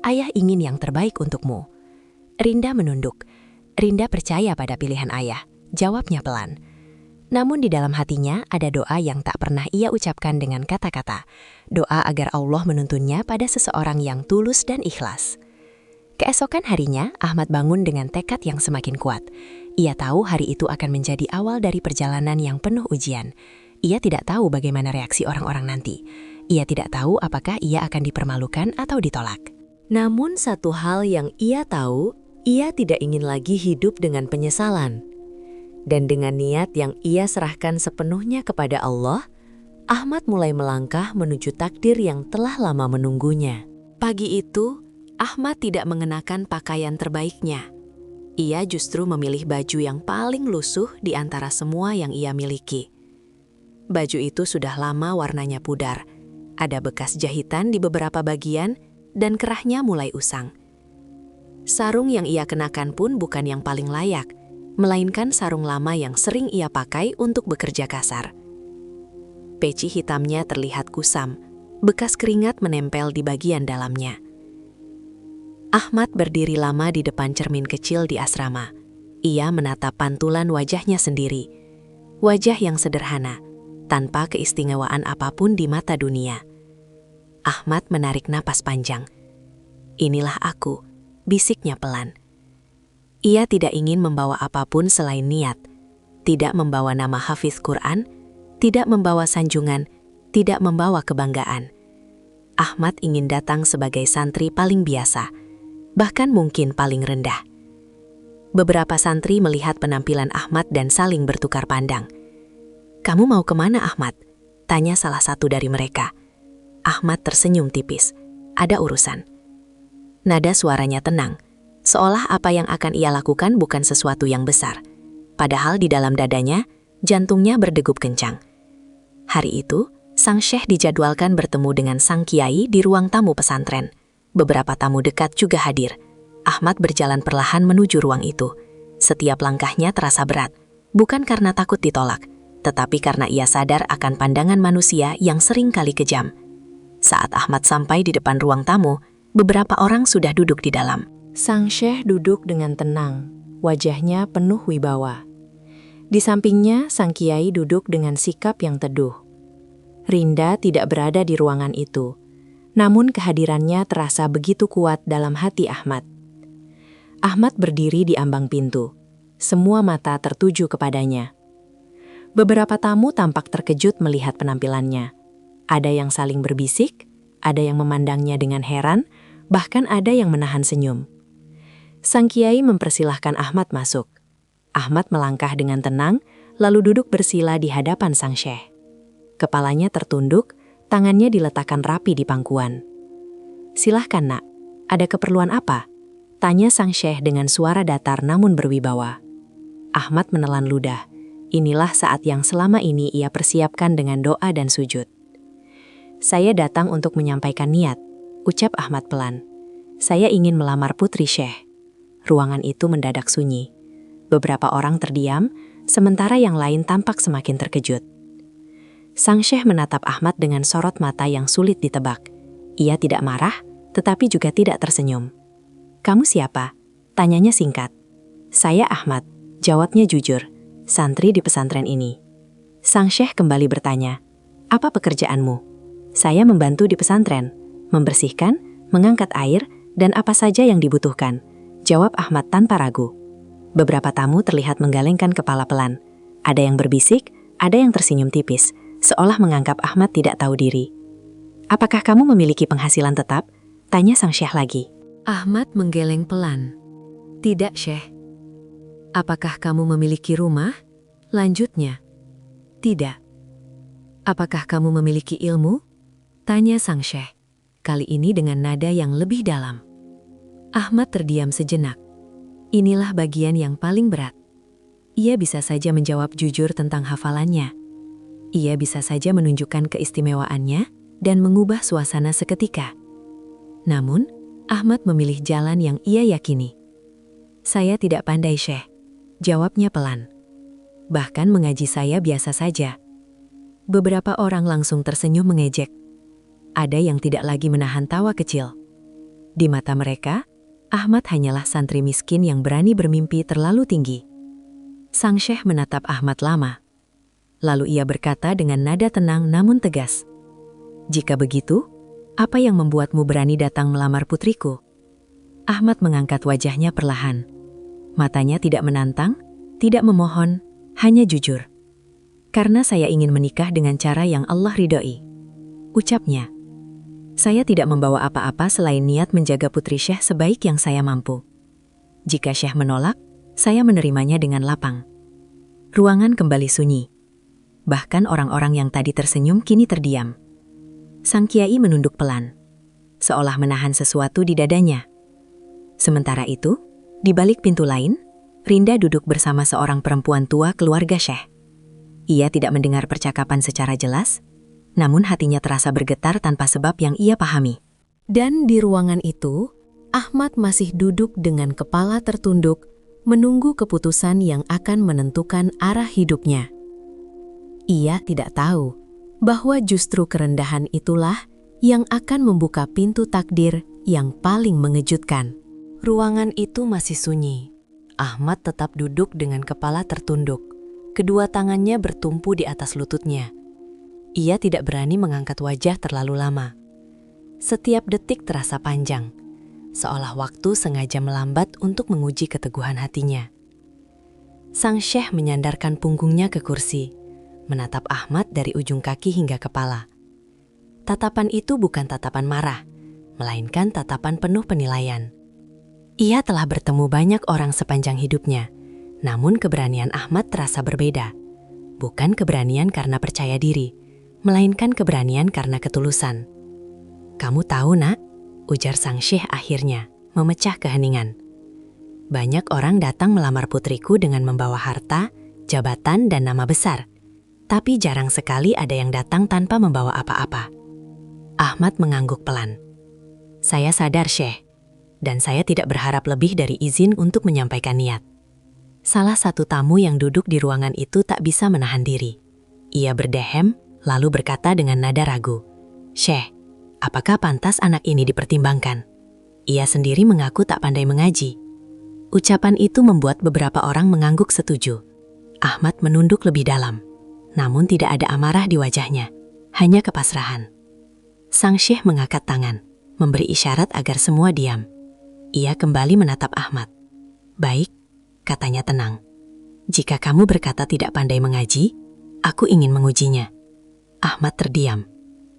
"ayah ingin yang terbaik untukmu." Rinda menunduk. Rinda percaya pada pilihan ayah, jawabnya pelan. Namun di dalam hatinya ada doa yang tak pernah ia ucapkan dengan kata-kata. Doa agar Allah menuntunnya pada seseorang yang tulus dan ikhlas. Keesokan harinya, Ahmad bangun dengan tekad yang semakin kuat. Ia tahu hari itu akan menjadi awal dari perjalanan yang penuh ujian. Ia tidak tahu bagaimana reaksi orang-orang nanti. Ia tidak tahu apakah ia akan dipermalukan atau ditolak. Namun satu hal yang ia tahu, ia tidak ingin lagi hidup dengan penyesalan. Dan dengan niat yang ia serahkan sepenuhnya kepada Allah, Ahmad mulai melangkah menuju takdir yang telah lama menunggunya. Pagi itu, Ahmad tidak mengenakan pakaian terbaiknya. Ia justru memilih baju yang paling lusuh di antara semua yang ia miliki. Baju itu sudah lama warnanya pudar, ada bekas jahitan di beberapa bagian, dan kerahnya mulai usang. Sarung yang ia kenakan pun bukan yang paling layak, melainkan sarung lama yang sering ia pakai untuk bekerja kasar. Peci hitamnya terlihat kusam, bekas keringat menempel di bagian dalamnya. Ahmad berdiri lama di depan cermin kecil di asrama. Ia menatap pantulan wajahnya sendiri. Wajah yang sederhana, tanpa keistimewaan apapun di mata dunia. Ahmad menarik napas panjang. "Inilah aku," bisiknya pelan. Ia tidak ingin membawa apapun selain niat, tidak membawa nama hafidz Quran, tidak membawa sanjungan, tidak membawa kebanggaan. Ahmad ingin datang sebagai santri paling biasa, bahkan mungkin paling rendah. Beberapa santri melihat penampilan Ahmad dan saling bertukar pandang. "Kamu mau kemana, Ahmad?" tanya salah satu dari mereka. Ahmad tersenyum tipis. "Ada urusan." Nada suaranya tenang, seolah apa yang akan ia lakukan bukan sesuatu yang besar. Padahal di dalam dadanya, jantungnya berdegup kencang. Hari itu, sang syekh dijadwalkan bertemu dengan sang kiai di ruang tamu pesantren. Beberapa tamu dekat juga hadir. Ahmad berjalan perlahan menuju ruang itu. Setiap langkahnya terasa berat, bukan karena takut ditolak, tetapi karena ia sadar akan pandangan manusia yang sering kali kejam. Saat Ahmad sampai di depan ruang tamu, beberapa orang sudah duduk di dalam. Sang syekh duduk dengan tenang, wajahnya penuh wibawa. Di sampingnya, sang kiai duduk dengan sikap yang teduh. Rinda tidak berada di ruangan itu, namun kehadirannya terasa begitu kuat dalam hati Ahmad. Ahmad berdiri di ambang pintu. Semua mata tertuju kepadanya. Beberapa tamu tampak terkejut melihat penampilannya. Ada yang saling berbisik, ada yang memandangnya dengan heran, bahkan ada yang menahan senyum. Sang kiai mempersilahkan Ahmad masuk. Ahmad melangkah dengan tenang, lalu duduk bersila di hadapan sang syekh. Kepalanya tertunduk, tangannya diletakkan rapi di pangkuan. "Silahkan, Nak. Ada keperluan apa?" tanya sang syekh dengan suara datar namun berwibawa. Ahmad menelan ludah. Inilah saat yang selama ini ia persiapkan dengan doa dan sujud. "Saya datang untuk menyampaikan niat," ucap Ahmad pelan. "Saya ingin melamar putri syekh." Ruangan itu mendadak sunyi. Beberapa orang terdiam, sementara yang lain tampak semakin terkejut. Sang Syekh menatap Ahmad dengan sorot mata yang sulit ditebak. Ia tidak marah, tetapi juga tidak tersenyum. "Kamu siapa?" tanyanya singkat. "Saya Ahmad," jawabnya jujur, "santri di pesantren ini." Sang Syekh kembali bertanya, "Apa pekerjaanmu?" "Saya membantu di pesantren, membersihkan, mengangkat air, dan apa saja yang dibutuhkan," jawab Ahmad tanpa ragu. Beberapa tamu terlihat menggelengkan kepala pelan. Ada yang berbisik, ada yang tersenyum tipis, seolah menganggap Ahmad tidak tahu diri. "Apakah kamu memiliki penghasilan tetap?" tanya sang Syekh lagi. Ahmad menggeleng pelan. "Tidak, Syekh." "Apakah kamu memiliki rumah?" lanjutnya. "Tidak." "Apakah kamu memiliki ilmu?" tanya sang Syekh, kali ini dengan nada yang lebih dalam. Ahmad terdiam sejenak. Inilah bagian yang paling berat. Ia bisa saja menjawab jujur tentang hafalannya. Ia bisa saja menunjukkan keistimewaannya dan mengubah suasana seketika. Namun, Ahmad memilih jalan yang ia yakini. "Saya tidak pandai, Syekh," jawabnya pelan. "Bahkan mengaji saya biasa saja." Beberapa orang langsung tersenyum mengejek. Ada yang tidak lagi menahan tawa kecil. Di mata mereka, Ahmad hanyalah santri miskin yang berani bermimpi terlalu tinggi. Sang Syekh menatap Ahmad lama. Lalu ia berkata dengan nada tenang namun tegas, "Jika begitu, apa yang membuatmu berani datang melamar putriku?" Ahmad mengangkat wajahnya perlahan. Matanya tidak menantang, tidak memohon, hanya jujur. "Karena saya ingin menikah dengan cara yang Allah ridhoi," ucapnya. "Saya tidak membawa apa-apa selain niat menjaga putri Syekh sebaik yang saya mampu. Jika Syekh menolak, saya menerimanya dengan lapang." Ruangan kembali sunyi. Bahkan orang-orang yang tadi tersenyum kini terdiam. Sang kiai menunduk pelan, seolah menahan sesuatu di dadanya. Sementara itu, di balik pintu lain, Rinda duduk bersama seorang perempuan tua keluarga Syekh. Ia tidak mendengar percakapan secara jelas, namun hatinya terasa bergetar tanpa sebab yang ia pahami. Dan di ruangan itu, Ahmad masih duduk dengan kepala tertunduk, menunggu keputusan yang akan menentukan arah hidupnya. Ia tidak tahu bahwa justru kerendahan itulah yang akan membuka pintu takdir yang paling mengejutkan. Ruangan itu masih sunyi. Ahmad tetap duduk dengan kepala tertunduk. Kedua tangannya bertumpu di atas lututnya. Ia tidak berani mengangkat wajah terlalu lama. Setiap detik terasa panjang, seolah waktu sengaja melambat untuk menguji keteguhan hatinya. Sang Syekh menyandarkan punggungnya ke kursi, menatap Ahmad dari ujung kaki hingga kepala. Tatapan itu bukan tatapan marah, melainkan tatapan penuh penilaian. Ia telah bertemu banyak orang sepanjang hidupnya, namun keberanian Ahmad terasa berbeda. Bukan keberanian karena percaya diri, melainkan keberanian karena ketulusan. "Kamu tahu, Nak," ujar sang Syekh akhirnya, memecah keheningan. "Banyak orang datang melamar putriku dengan membawa harta, jabatan, dan nama besar. Tapi jarang sekali ada yang datang tanpa membawa apa-apa." Ahmad mengangguk pelan. "Saya sadar, Syekh, dan saya tidak berharap lebih dari izin untuk menyampaikan niat." Salah satu tamu yang duduk di ruangan itu tak bisa menahan diri. Ia berdehem, lalu berkata dengan nada ragu, "Syekh, apakah pantas anak ini dipertimbangkan? Ia sendiri mengaku tak pandai mengaji." Ucapan itu membuat beberapa orang mengangguk setuju. Ahmad menunduk lebih dalam, namun tidak ada amarah di wajahnya, hanya kepasrahan. Sang Syekh mengangkat tangan, memberi isyarat agar semua diam. Ia kembali menatap Ahmad. "Baik," katanya tenang. "Jika kamu berkata tidak pandai mengaji, aku ingin mengujinya." Ahmad terdiam.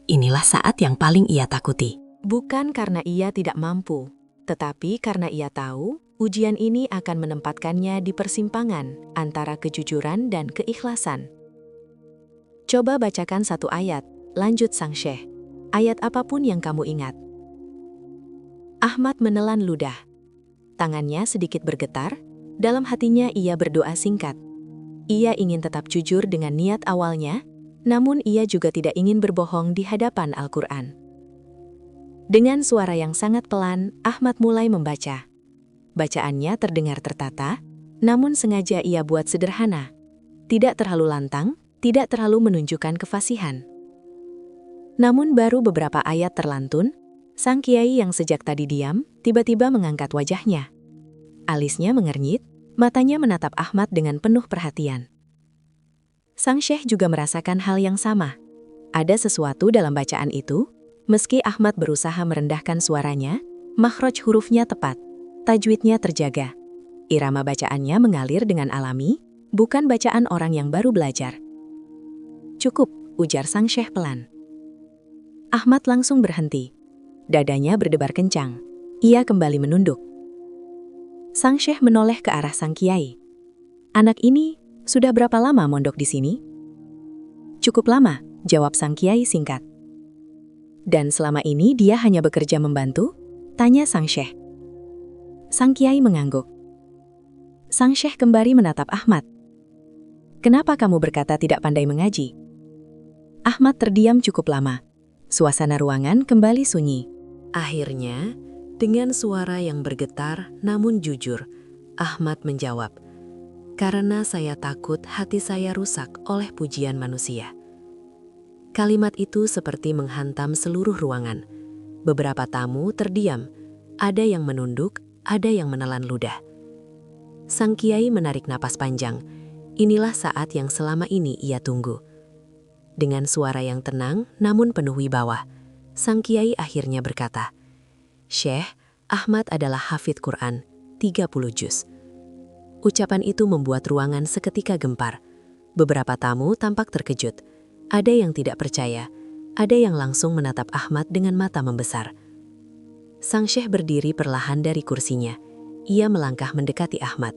Inilah saat yang paling ia takuti. Bukan karena ia tidak mampu, tetapi karena ia tahu ujian ini akan menempatkannya di persimpangan antara kejujuran dan keikhlasan. "Coba bacakan satu ayat," lanjut sang Syekh. "Ayat apapun yang kamu ingat." Ahmad menelan ludah. Tangannya sedikit bergetar, dalam hatinya ia berdoa singkat. Ia ingin tetap jujur dengan niat awalnya, namun ia juga tidak ingin berbohong di hadapan Al-Quran. Dengan suara yang sangat pelan, Ahmad mulai membaca. Bacaannya terdengar tertata, namun sengaja ia buat sederhana. tidak terlalu lantang, tidak terlalu menunjukkan kefasihan. Namun baru beberapa ayat terlantun, sang kiai yang sejak tadi diam, tiba-tiba mengangkat wajahnya. Alisnya mengernyit, matanya menatap Ahmad dengan penuh perhatian. Sang syekh juga merasakan hal yang sama. Ada sesuatu dalam bacaan itu, meski Ahmad berusaha merendahkan suaranya, makhraj hurufnya tepat, tajwidnya terjaga. Irama bacaannya mengalir dengan alami, bukan bacaan orang yang baru belajar. Cukup, ujar sang syekh pelan. Ahmad langsung berhenti. Dadanya berdebar kencang. Ia kembali menunduk. Sang syekh menoleh ke arah sang kiai. Anak ini sudah berapa lama mondok di sini? Cukup lama, jawab sang kiai singkat. Dan selama ini dia hanya bekerja membantu? Tanya sang syekh. Sang kiai mengangguk. Sang syekh kembali menatap Ahmad. Kenapa kamu berkata tidak pandai mengaji? Ahmad terdiam cukup lama. Suasana ruangan kembali sunyi. Akhirnya, dengan suara yang bergetar namun jujur, Ahmad menjawab, "Karena saya takut hati saya rusak oleh pujian manusia." Kalimat itu seperti menghantam seluruh ruangan. Beberapa tamu terdiam, ada yang menunduk, ada yang menelan ludah. Sang kiai menarik napas panjang. Inilah saat yang selama ini ia tunggu. Dengan suara yang tenang namun penuh wibawa, sang kiai akhirnya berkata, "Syekh, Ahmad adalah hafidz Quran, 30 juz." Ucapan itu membuat ruangan seketika gempar. Beberapa tamu tampak terkejut. Ada yang tidak percaya, ada yang langsung menatap Ahmad dengan mata membesar. Sang syekh berdiri perlahan dari kursinya. Ia melangkah mendekati Ahmad.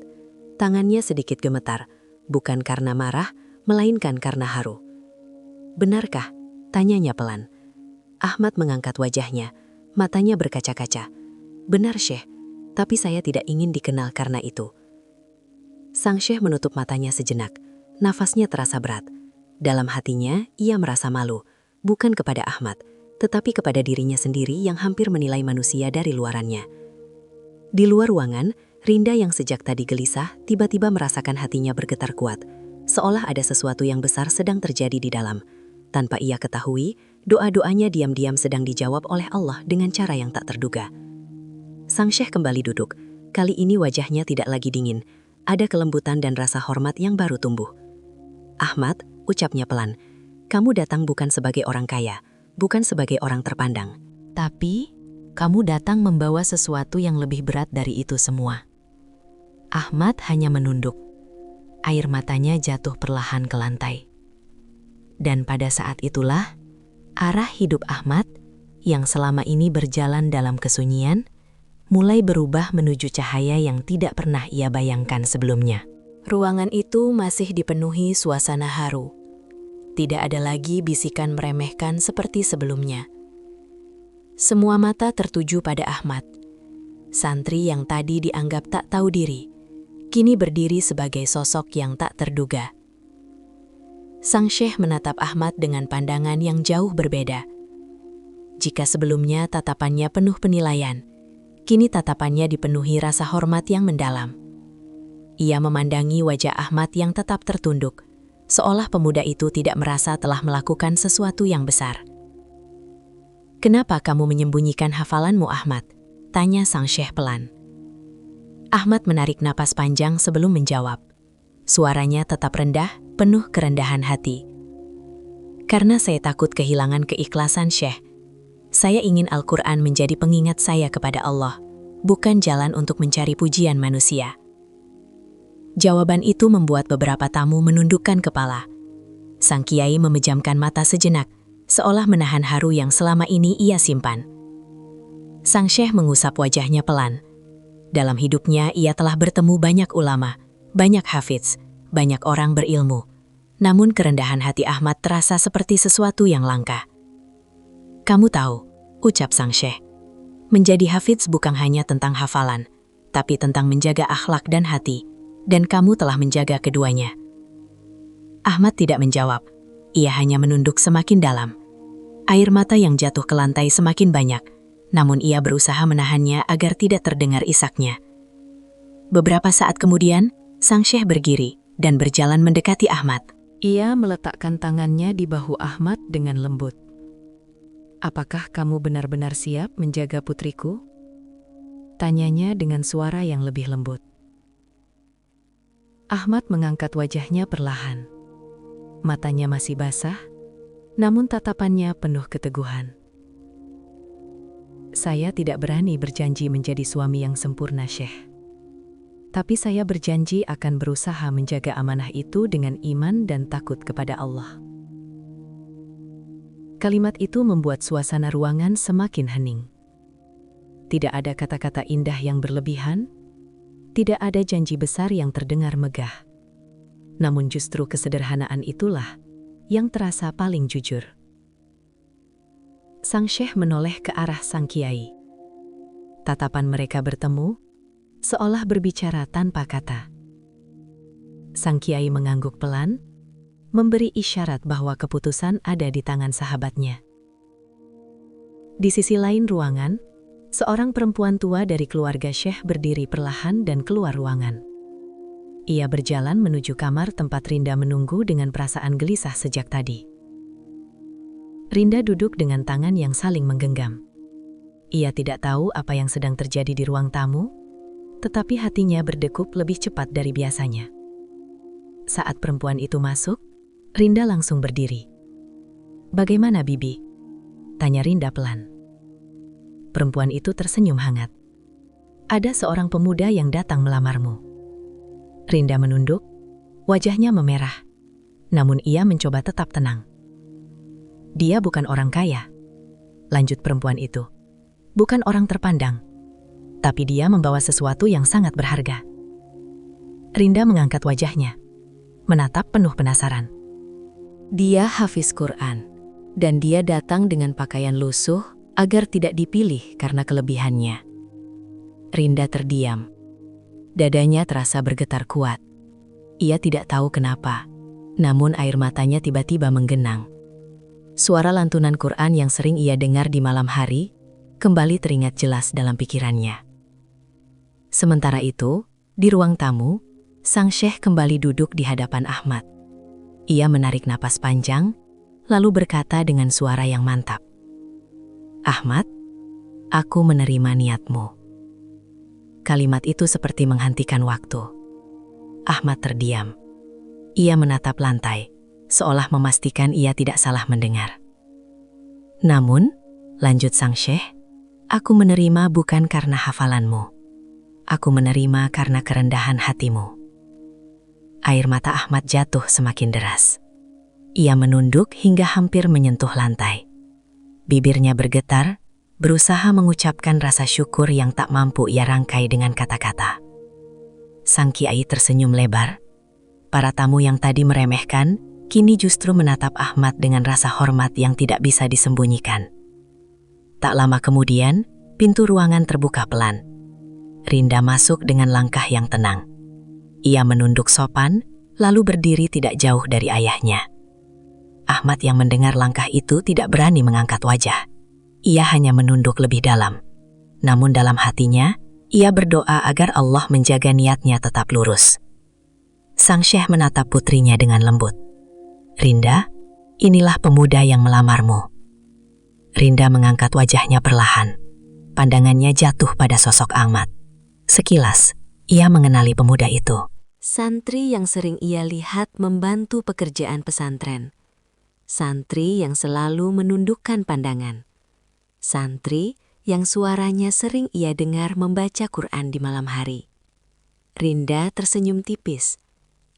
Tangannya sedikit gemetar, bukan karena marah, melainkan karena haru. "Benarkah?" tanyanya pelan. Ahmad mengangkat wajahnya, matanya berkaca-kaca. "Benar, Syekh, tapi saya tidak ingin dikenal karena itu." Sang syekh menutup matanya sejenak, nafasnya terasa berat. Dalam hatinya, ia merasa malu, bukan kepada Ahmad, tetapi kepada dirinya sendiri yang hampir menilai manusia dari luarannya. Di luar ruangan, Rinda yang sejak tadi gelisah, tiba-tiba merasakan hatinya bergetar kuat, seolah ada sesuatu yang besar sedang terjadi di dalam. Tanpa ia ketahui, doa-doanya diam-diam sedang dijawab oleh Allah dengan cara yang tak terduga. Sang syekh kembali duduk. Kali ini wajahnya tidak lagi dingin. Ada kelembutan dan rasa hormat yang baru tumbuh. "Ahmad," ucapnya pelan, "kamu datang bukan sebagai orang kaya, bukan sebagai orang terpandang. Tapi, kamu datang membawa sesuatu yang lebih berat dari itu semua." Ahmad hanya menunduk. Air matanya jatuh perlahan ke lantai. Dan pada saat itulah, arah hidup Ahmad, yang selama ini berjalan dalam kesunyian, mulai berubah menuju cahaya yang tidak pernah ia bayangkan sebelumnya. Ruangan itu masih dipenuhi suasana haru. Tidak ada lagi bisikan meremehkan seperti sebelumnya. Semua mata tertuju pada Ahmad. Santri yang tadi dianggap tak tahu diri, kini berdiri sebagai sosok yang tak terduga. Sang syekh menatap Ahmad dengan pandangan yang jauh berbeda. Jika sebelumnya tatapannya penuh penilaian, kini tatapannya dipenuhi rasa hormat yang mendalam. Ia memandangi wajah Ahmad yang tetap tertunduk, seolah pemuda itu tidak merasa telah melakukan sesuatu yang besar. "Kenapa kamu menyembunyikan hafalanmu, Ahmad?" tanya sang syekh pelan. Ahmad menarik napas panjang sebelum menjawab. Suaranya tetap rendah, penuh kerendahan hati. "Karena saya takut kehilangan keikhlasan, Syekh. Saya ingin Al-Quran menjadi pengingat saya kepada Allah, bukan jalan untuk mencari pujian manusia." Jawaban itu membuat beberapa tamu menundukkan kepala. Sang kiai memejamkan mata sejenak, seolah menahan haru yang selama ini ia simpan. Sang syekh mengusap wajahnya pelan. Dalam hidupnya ia telah bertemu banyak ulama, banyak hafidz, banyak orang berilmu. Namun kerendahan hati Ahmad terasa seperti sesuatu yang langka. "Kamu tahu," ucap sang syekh, "menjadi hafidz bukan hanya tentang hafalan, tapi tentang menjaga akhlak dan hati, dan kamu telah menjaga keduanya." Ahmad tidak menjawab. Ia hanya menunduk semakin dalam. Air mata yang jatuh ke lantai semakin banyak, namun ia berusaha menahannya agar tidak terdengar isaknya. Beberapa saat kemudian, sang syekh berdiri, dan berjalan mendekati Ahmad. Ia meletakkan tangannya di bahu Ahmad dengan lembut. "Apakah kamu benar-benar siap menjaga putriku?" Tanyanya dengan suara yang lebih lembut. Ahmad mengangkat wajahnya perlahan. Matanya masih basah, namun tatapannya penuh keteguhan. "Saya tidak berani berjanji menjadi suami yang sempurna, Syekh. Tapi saya berjanji akan berusaha menjaga amanah itu dengan iman dan takut kepada Allah." Kalimat itu membuat suasana ruangan semakin hening. Tidak ada kata-kata indah yang berlebihan, tidak ada janji besar yang terdengar megah. Namun justru kesederhanaan itulah yang terasa paling jujur. Sang Syekh menoleh ke arah sang kiai. Tatapan mereka bertemu, seolah berbicara tanpa kata. Sang kiai mengangguk pelan, memberi isyarat bahwa keputusan ada di tangan sahabatnya. Di sisi lain ruangan, seorang perempuan tua dari keluarga Syekh berdiri perlahan dan keluar ruangan. Ia berjalan menuju kamar tempat Rinda menunggu dengan perasaan gelisah sejak tadi. Rinda duduk dengan tangan yang saling menggenggam. Ia tidak tahu apa yang sedang terjadi di ruang tamu, tetapi hatinya berdegup lebih cepat dari biasanya. Saat perempuan itu masuk, Rinda langsung berdiri. "Bagaimana, Bibi?" tanya Rinda pelan. Perempuan itu tersenyum hangat. "Ada seorang pemuda yang datang melamarmu." Rinda menunduk, wajahnya memerah. Namun ia mencoba tetap tenang. "Dia bukan orang kaya," lanjut perempuan itu. "Bukan orang terpandang. Tapi dia membawa sesuatu yang sangat berharga." Rinda mengangkat wajahnya, menatap penuh penasaran. Dia hafiz Quran, dan dia datang dengan pakaian lusuh agar tidak dipilih karena kelebihannya. Rinda terdiam. Dadanya terasa bergetar kuat. Ia tidak tahu kenapa, namun air matanya tiba-tiba menggenang. Suara lantunan Quran yang sering ia dengar di malam hari kembali teringat jelas dalam pikirannya. Sementara itu, di ruang tamu, sang Syekh kembali duduk di hadapan Ahmad. Ia menarik napas panjang, lalu berkata dengan suara yang mantap, "Ahmad, aku menerima niatmu." Kalimat itu seperti menghentikan waktu. Ahmad terdiam. Ia menatap lantai, seolah memastikan ia tidak salah mendengar. "Namun," lanjut sang Syekh, "aku menerima bukan karena hafalanmu. Aku menerima karena kerendahan hatimu." Air mata Ahmad jatuh semakin deras. Ia menunduk hingga hampir menyentuh lantai. Bibirnya bergetar, berusaha mengucapkan rasa syukur yang tak mampu ia rangkai dengan kata-kata. Sang kiai tersenyum lebar. Para tamu yang tadi meremehkan, kini justru menatap Ahmad dengan rasa hormat yang tidak bisa disembunyikan. Tak lama kemudian, pintu ruangan terbuka pelan. Rinda masuk dengan langkah yang tenang. Ia menunduk sopan, lalu berdiri tidak jauh dari ayahnya. Ahmad yang mendengar langkah itu tidak berani mengangkat wajah. Ia hanya menunduk lebih dalam. Namun dalam hatinya, ia berdoa agar Allah menjaga niatnya tetap lurus. Sang Syekh menatap putrinya dengan lembut. "Rinda, inilah pemuda yang melamarmu." Rinda mengangkat wajahnya perlahan. Pandangannya jatuh pada sosok Ahmad. Sekilas, ia mengenali pemuda itu. Santri yang sering ia lihat membantu pekerjaan pesantren. Santri yang selalu menundukkan pandangan. Santri yang suaranya sering ia dengar membaca Quran di malam hari. Rinda tersenyum tipis.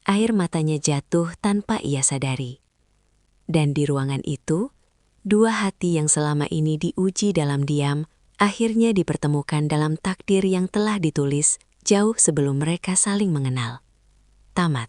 Air matanya jatuh tanpa ia sadari. Dan di ruangan itu, dua hati yang selama ini diuji dalam diam, akhirnya dipertemukan dalam takdir yang telah ditulis jauh sebelum mereka saling mengenal. Tamat.